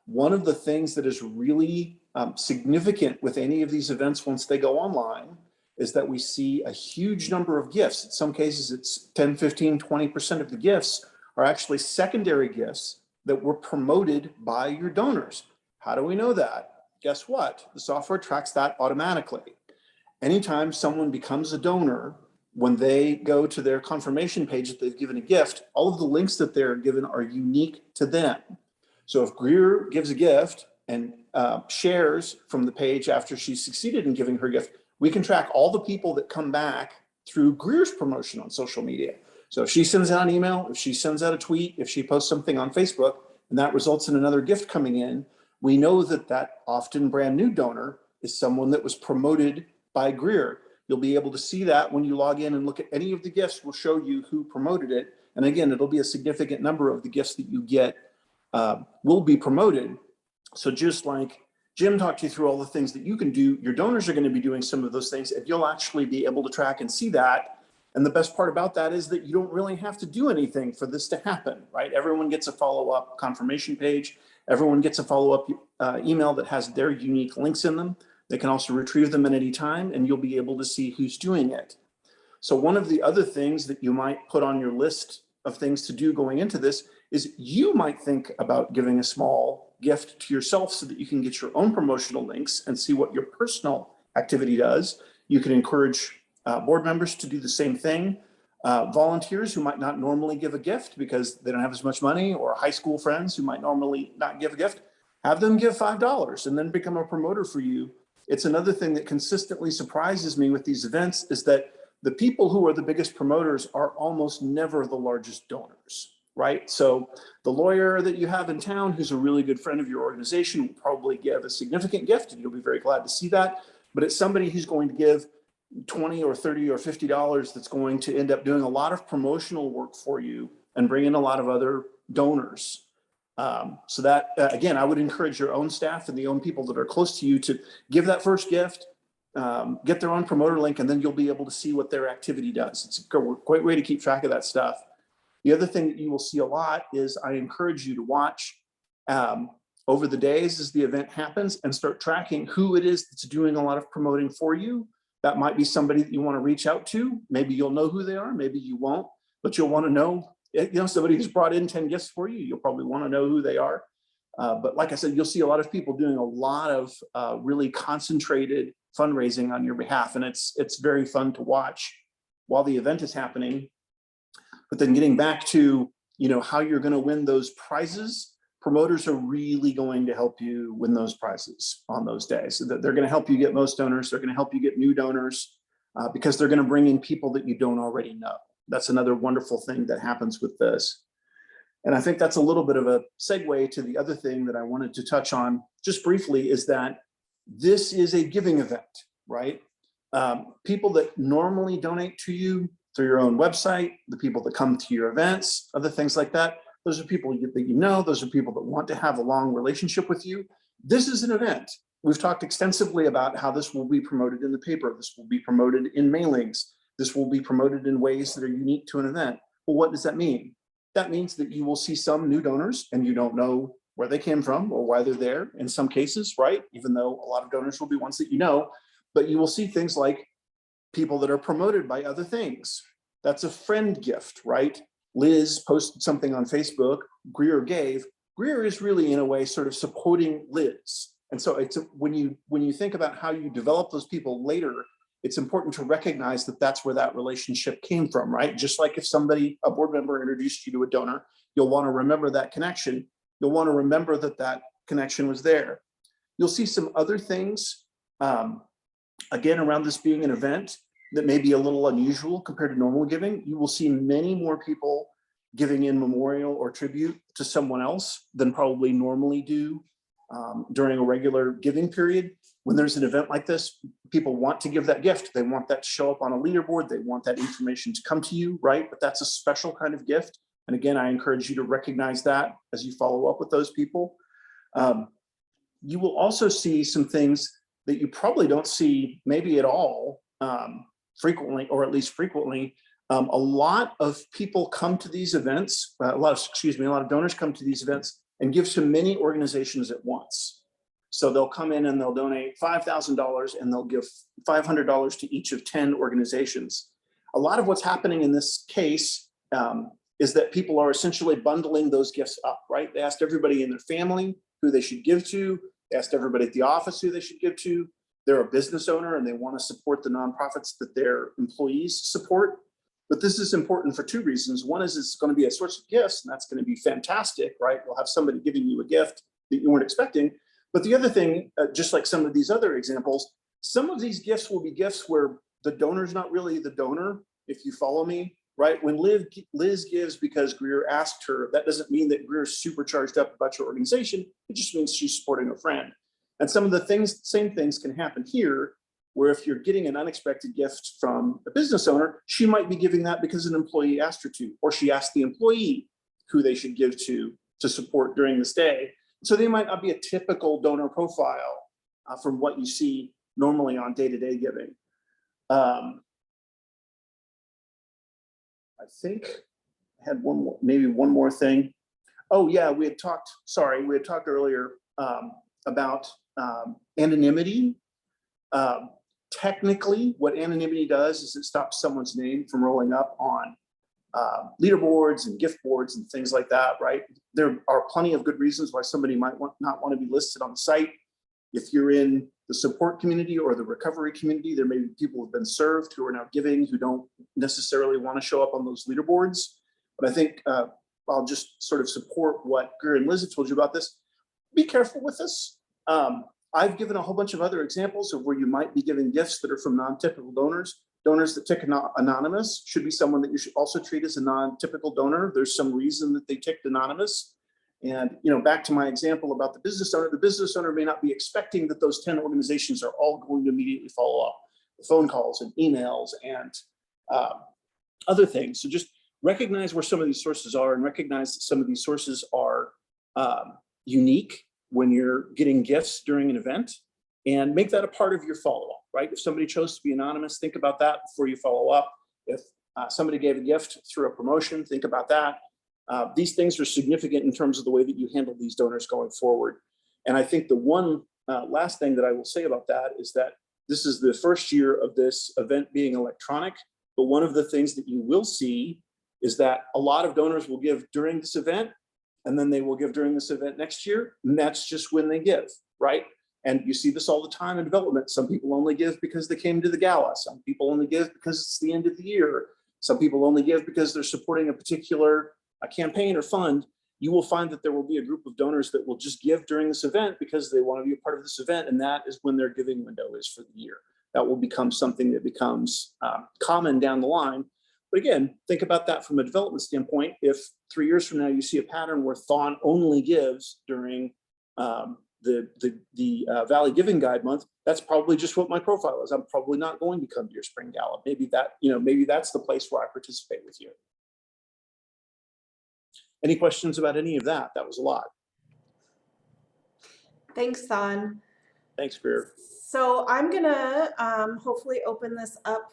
One of the things that is really significant with any of these events once they go online is that we see a huge number of gifts. In some cases, it's 10, 15, 20% of the gifts are actually secondary gifts that were promoted by your donors. How do we know that? Guess what? The software tracks that automatically. Anytime someone becomes a donor, when they go to their confirmation page that they've given a gift, all of the links that they're given are unique to them. So if Greer gives a gift and shares from the page after she's succeeded in giving her gift, we can track all the people that come back through Greer's promotion on social media. So if she sends out an email, if she sends out a tweet, if she posts something on Facebook, and that results in another gift coming in, we know that that often brand new donor is someone that was promoted by Greer. You'll be able to see that when you log in and look at any of the gifts. We'll show you who promoted it. And again, it'll be a significant number of the gifts that you get will be promoted. So just like Jim talked you through all the things that you can do, your donors are going to be doing some of those things, and you'll actually be able to track and see that. And the best part about that is that you don't really have to do anything for this to happen, right? Everyone gets a follow-up confirmation page. Everyone gets a follow-up email that has their unique links in them. They can also retrieve them at any time, and you'll be able to see who's doing it. So one of the other things that you might put on your list of things to do going into this is you might think about giving a small gift to yourself so that you can get your own promotional links and see what your personal activity does. You can encourage board members to do the same thing. Volunteers who might not normally give a gift because they don't have as much money, or high school friends who might normally not give a gift, have them give $5 and then become a promoter for you. It's another thing that consistently surprises me with these events is that the people who are the biggest promoters are almost never the largest donors, right? So the lawyer that you have in town who's a really good friend of your organization will probably give a significant gift, and you'll be very glad to see that. But it's somebody who's going to give $20 or $30 or $50 that's going to end up doing a lot of promotional work for you and bring in a lot of other donors. So that, again, I would encourage your own staff and the own people that are close to you to give that first gift, get their own promoter link, and then you'll be able to see what their activity does. It's a great way to keep track of that stuff. The other thing that you will see a lot is I encourage you to watch over the days as the event happens and start tracking who it is that's doing a lot of promoting for you. That might be somebody that you want to reach out to. Maybe you'll know who they are, maybe you won't, but you'll want to know. Somebody who's brought in 10 gifts for you, you'll probably want to know who they are. But like I said, you'll see a lot of people doing a lot of really concentrated fundraising on your behalf. And it's very fun to watch while the event is happening. But then getting back to, how you're going to win those prizes, promoters are really going to help you win those prizes on those days. So they're going to help you get most donors. They're going to help you get new donors because they're going to bring in people that you don't already know. That's another wonderful thing that happens with this. And I think that's a little bit of a segue to the other thing that I wanted to touch on just briefly, is that this is a giving event, right? People that normally donate to you through your own website, the people that come to your events, other things like that, those are people that you know, those are people that want to have a long relationship with you. This is an event. We've talked extensively about how this will be promoted in the paper. This will be promoted in mailings. This will be promoted in ways that are unique to an event. Well, what does that mean? That means that you will see some new donors and you don't know where they came from or why they're there in some cases, right? Even though a lot of donors will be ones that you know, but you will see things like people that are promoted by other things. That's a friend gift, right? Liz posted something on Facebook, Greer gave. Greer is really in a way sort of supporting Liz. And so it's when you think about how you develop those people later, it's important to recognize that that's where that relationship came from, right? Just like if somebody, a board member, introduced you to a donor, you'll want to remember that connection. You'll want to remember that that connection was there. You'll see some other things, again, around this being an event that may be a little unusual compared to normal giving. You will see many more people giving in memorial or tribute to someone else than probably normally do during a regular giving period. When there's an event like this, people want to give that gift. They want that to show up on a leaderboard. They want that information to come to you, right? But that's a special kind of gift. And again, I encourage you to recognize that as you follow up with those people. You will also see some things that you probably don't see maybe at all frequently, or at least frequently. A lot of people come to these events, a lot of donors come to these events and give to many organizations at once. So they'll come in and they'll donate $5,000 and they'll give $500 to each of 10 organizations. A lot of what's happening in this case is that people are essentially bundling those gifts up, right? They asked everybody in their family who they should give to. They asked everybody at the office who they should give to. They're a business owner and they want to support the nonprofits that their employees support. But this is important for two reasons. One is it's going to be a source of gifts, and that's going to be fantastic, right? You'll have somebody giving you a gift that you weren't expecting. But the other thing, just like some of these other examples, some of these gifts will be gifts where the donor's not really the donor, if you follow me, right? When Liz gives because Greer asked her, that doesn't mean that Greer's super charged up about your organization. It just means she's supporting a friend. And some of the same things can happen here, where if you're getting an unexpected gift from a business owner, she might be giving that because an employee asked her to, or she asked the employee who they should give to support during this day. So they might not be a typical donor profile from what you see normally on day-to-day giving. I think I had maybe one more thing. Oh yeah, we had talked earlier about anonymity. Technically, what anonymity does is it stops someone's name from rolling up on leaderboards and gift boards and things like that, right? There are plenty of good reasons why somebody might not want to be listed on the site. If you're in the support community or the recovery community, there may be people who've been served who are now giving who don't necessarily want to show up on those leaderboards. But I think I'll just sort of support what Greer and Liz have told you about this. Be careful with this. I've given a whole bunch of other examples of where you might be giving gifts that are from non-typical donors. Donors that tick anonymous should be someone that you should also treat as a non-typical donor. There's some reason that they ticked anonymous. And back to my example about the business owner may not be expecting that those 10 organizations are all going to immediately follow up with phone calls and emails and other things. So just recognize where some of these sources are and recognize that some of these sources are unique when you're getting gifts during an event, and make that a part of your follow-up, right? If somebody chose to be anonymous, think about that before you follow up. If somebody gave a gift through a promotion, think about that. These things are significant in terms of the way that you handle these donors going forward. And I think the one last thing that I will say about that is that this is the first year of this event being electronic, but one of the things that you will see is that a lot of donors will give during this event, and then they will give during this event next year, and that's just when they give, right? And you see this all the time in development. Some people only give because they came to the gala. Some people only give because it's the end of the year. Some people only give because they're supporting a particular campaign or fund. You will find that there will be a group of donors that will just give during this event because they want to be a part of this event, and that is when their giving window is for the year. That will become something that becomes common down the line. But again, think about that from a development standpoint. If 3 years from now you see a pattern where Thon only gives during the Valley Giving Guide month, that's probably just what my profile is. I'm probably not going to come to your spring gala. Maybe that, maybe that's the place where I participate with you. Any questions about any of that? That was a lot. Thanks, Thon. Thanks, Greer. So I'm gonna hopefully open this up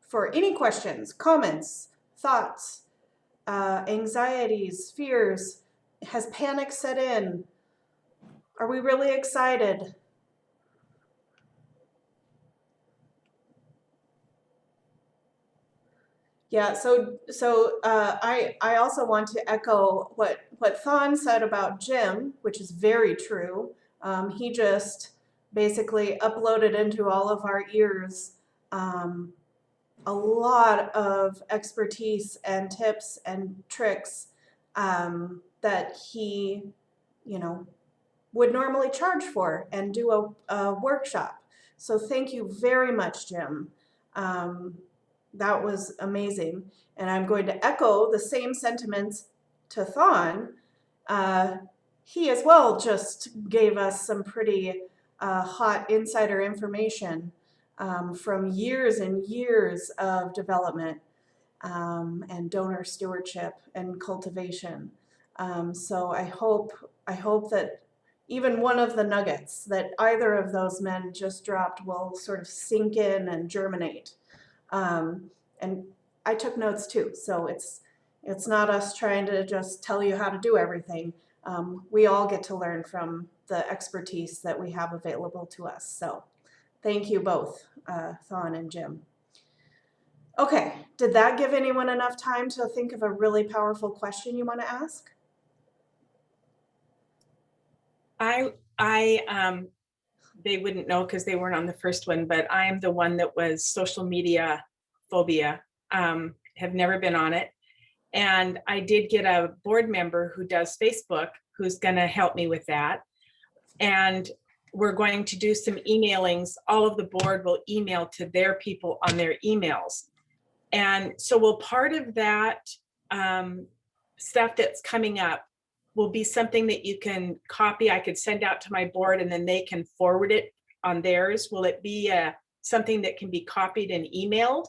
for any questions, comments, thoughts, anxieties, fears. Has panic set in? Are we really excited? Yeah, so I also want to echo what Thon said about Jim, which is very true. He just basically uploaded into all of our ears a lot of expertise and tips and tricks that he, would normally charge for and do a workshop. So thank you very much, Jim. That was amazing. And I'm going to echo the same sentiments to Thon. He as well just gave us some pretty hot insider information from years and years of development and donor stewardship and cultivation. So I hope that even one of the nuggets that either of those men just dropped will sort of sink in and germinate. And I took notes too, so it's not us trying to just tell you how to do everything. We all get to learn from the expertise that we have available to us. So thank you both, Thon and Jim. Okay, did that give anyone enough time to think of a really powerful question you want to ask? They wouldn't know because they weren't on the first one, but I am the one that was social media phobia, have never been on it. And I did get a board member who does Facebook, who's going to help me with that. And we're going to do some emailings. All of the board will email to their people on their emails. And so will part of that stuff that's coming up will be something that you can copy. I could send out to my board and then they can forward it on theirs. Will it be something that can be copied and emailed?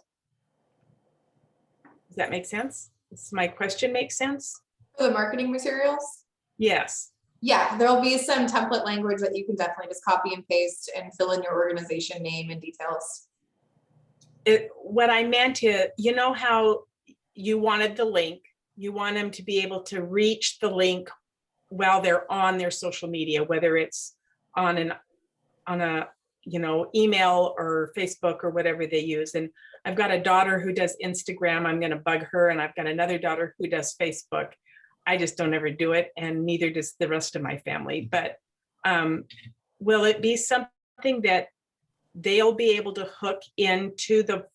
Does that make sense? Does my question make sense? For the marketing materials? Yes. Yeah, there'll be some template language that you can definitely just copy and paste and fill in your organization name and details. What I meant to, how you wanted the link, you want them to be able to reach the link while they're on their social media, whether it's on a email or Facebook or whatever they use. And I've got a daughter who does Instagram. I'm going to bug her. And I've got another daughter who does Facebook. I just don't ever do it. And neither does the rest of my family. But will it be something that they'll be able to hook into the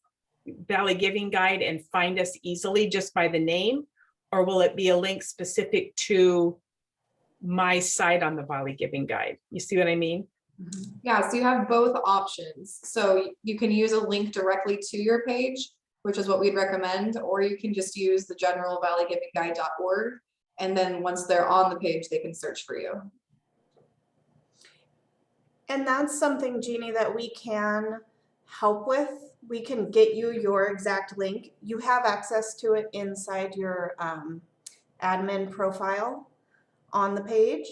Valley Giving Guide and find us easily just by the name? Or will it be a link specific to my site on the Valley Giving Guide? You see what I mean? Yeah, so you have both options. So you can use a link directly to your page, which is what we'd recommend, or you can just use the general valleygivingguide.org. And then once they're on the page, they can search for you. And that's something, Jeannie, that we can help with. We can get you your exact link. You have access to it inside your admin profile on the page,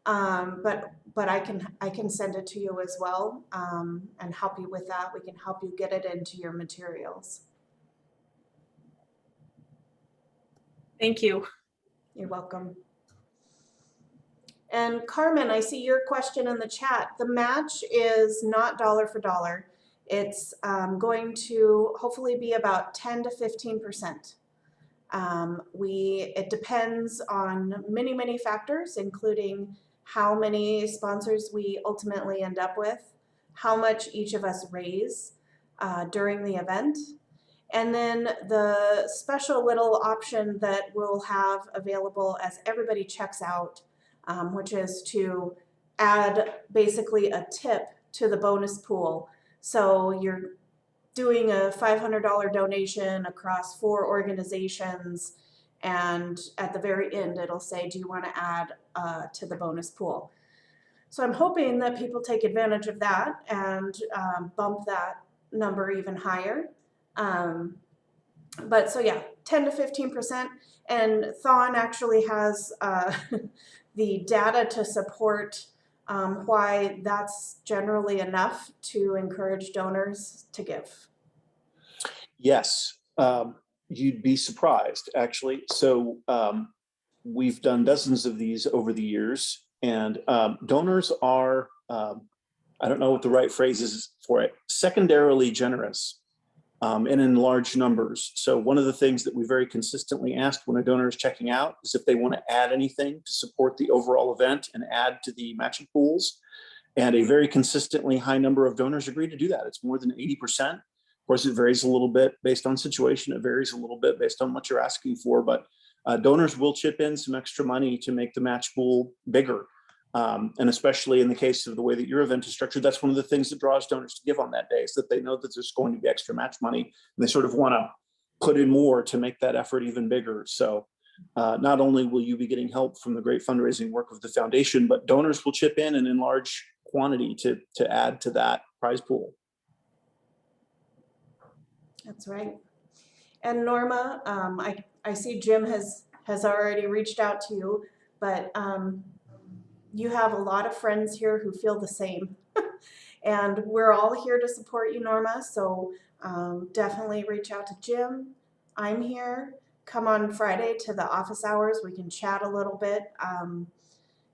but I can send it to you as well and help you with that. We can help you get it into your materials. Thank you. You're welcome. And Carmen, I see your question in the chat. The match is not dollar for dollar. It's going to hopefully be about 10 to 15%. It depends on many, many factors, including how many sponsors we ultimately end up with, how much each of us raise during the event, and then the special little option that we'll have available as everybody checks out, which is to add basically a tip to the bonus pool. So doing a $500 donation across 4 organizations, and at the very end it'll say, do you want to add to the bonus pool? So I'm hoping that people take advantage of that and bump that number even higher. But so yeah, 10 to 15%. And Thon actually has the data to support why that's generally enough to encourage donors to give. Yes, you'd be surprised, actually. So we've done dozens of these over the years, and donors are, I don't know what the right phrase is for it, secondarily generous. And in large numbers. So one of the things that we very consistently ask when a donor is checking out is if they want to add anything to support the overall event and add to the matching pools. And a very consistently high number of donors agree to do that. It's more than 80%. Of course, it varies a little bit based on situation. It varies a little bit based on what you're asking for, but donors will chip in some extra money to make the match pool bigger. And especially in the case of the way that your event is structured, that's one of the things that draws donors to give on that day, is that they know that there's going to be extra match money, and they sort of want to put in more to make that effort even bigger. So not only will you be getting help from the great fundraising work of the foundation, but donors will chip in and in large quantity to add to that prize pool. That's right. And Norma, I see Jim has already reached out to you, but you have a lot of friends here who feel the same. And we're all here to support you, Norma. So definitely reach out to Jim. I'm here. Come on Friday to the office hours. We can chat a little bit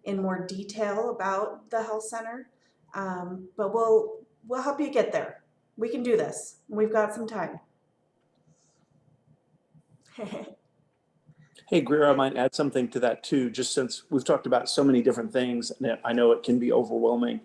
in more detail about the health center. But we'll help you get there. We can do this. We've got some time. Hey, Greer, I might add something to that too, just since we've talked about so many different things, and I know it can be overwhelming.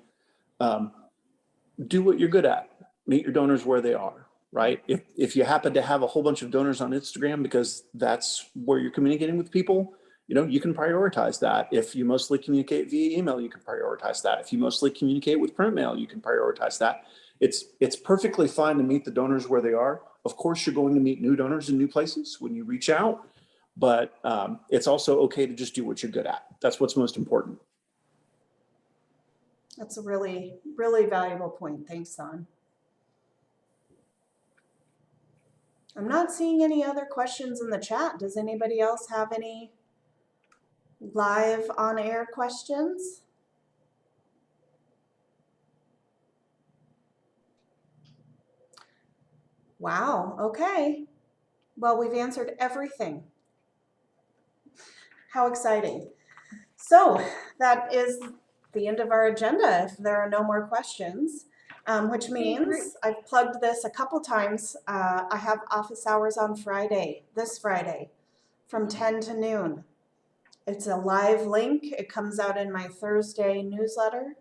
Do what you're good at. Meet your donors where they are, right? If you happen to have a whole bunch of donors on Instagram because that's where you're communicating with people, you can prioritize that. If you mostly communicate via email, you can prioritize that. If you mostly communicate with print mail, you can prioritize that. It's perfectly fine to meet the donors where they are. Of course, you're going to meet new donors in new places when you reach out, but it's also okay to just do what you're good at. That's what's most important. That's a really, really valuable point. Thanks, Son. I'm not seeing any other questions in the chat. Does anybody else have any live on-air questions? Wow, okay. Well, we've answered everything. How exciting. So that is the end of our agenda if there are no more questions, which means I've plugged this a couple times. I have office hours on Friday, this Friday, from 10 to noon. It's a live link. It comes out in my Thursday newsletter.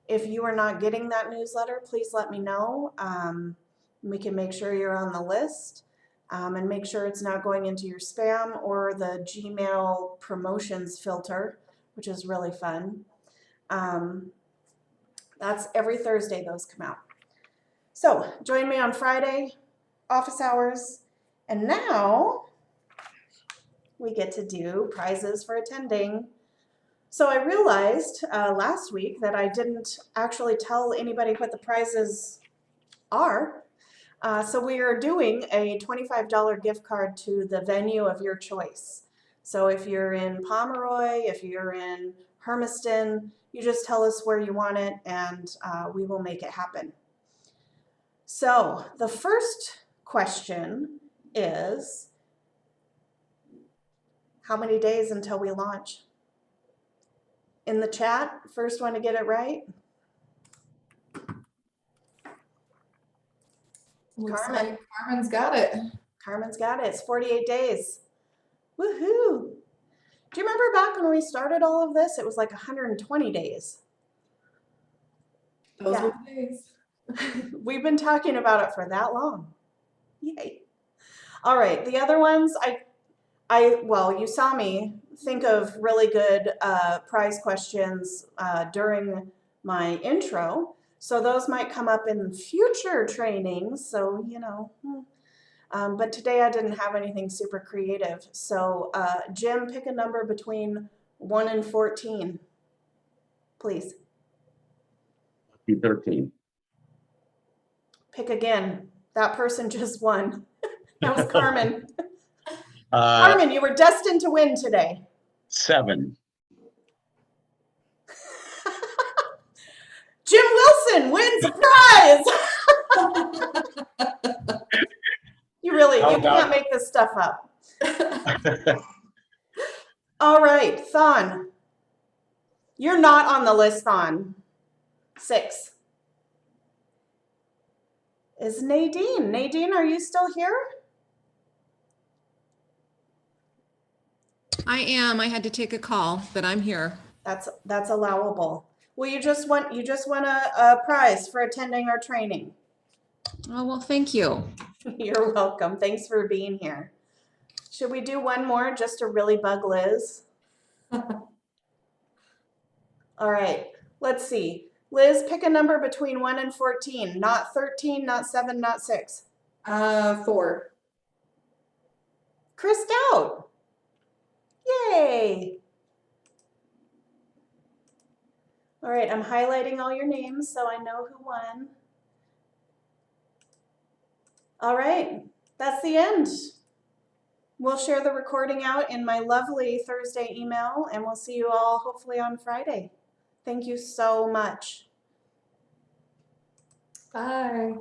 If you are not getting that newsletter, please let me know. We can make sure you're on the list. And make sure it's not going into your spam or the Gmail promotions filter, which is really fun. That's every Thursday those come out. So join me on Friday, office hours, and now we get to do prizes for attending. So I realized last week that I didn't actually tell anybody what the prizes are. So we are doing a $25 gift card to the venue of your choice. So if you're in Pomeroy, if you're in Hermiston, you just tell us where you want it and we will make it happen. So the first question is, how many days until we launch? In the chat, first one to get it right. Looks Carmen. like Carmen's got it. Carmen's got it. It's 48 days. Woohoo! Do you remember back when we started all of this? It was like 120 days. Those Yeah. were the days. We've been talking about it for that long. Yay. All right, the other ones, well, you saw me think of really good prize questions during my intro. So those might come up in future trainings, so, but today I didn't have anything super creative. So Jim, pick a number between 1 and 14, please. 13. Pick again. That person just won. That was Carmen. Uh, Carmen, you were destined to win today. 7. Jim Wilson wins a prize. How You about- can't make this stuff up. All right, Thon. You're not on the list, Thon. 6. Is Nadine. Nadine, are you still here? I am. I had to take a call, but I'm here. That's allowable. Well, you just won a prize for attending our training. Oh, well, thank you. You're welcome. Thanks for being here. Should we do one more just to really bug Liz? All right, let's see. Liz, pick a number between 1 and 14. Not 13, not 7, not 6. 4. Chris Dowd. Yay. All right, I'm highlighting all your names so I know who won. All right, that's the end. We'll share the recording out in my lovely Thursday email, and we'll see you all hopefully on Friday. Thank you so much. Bye.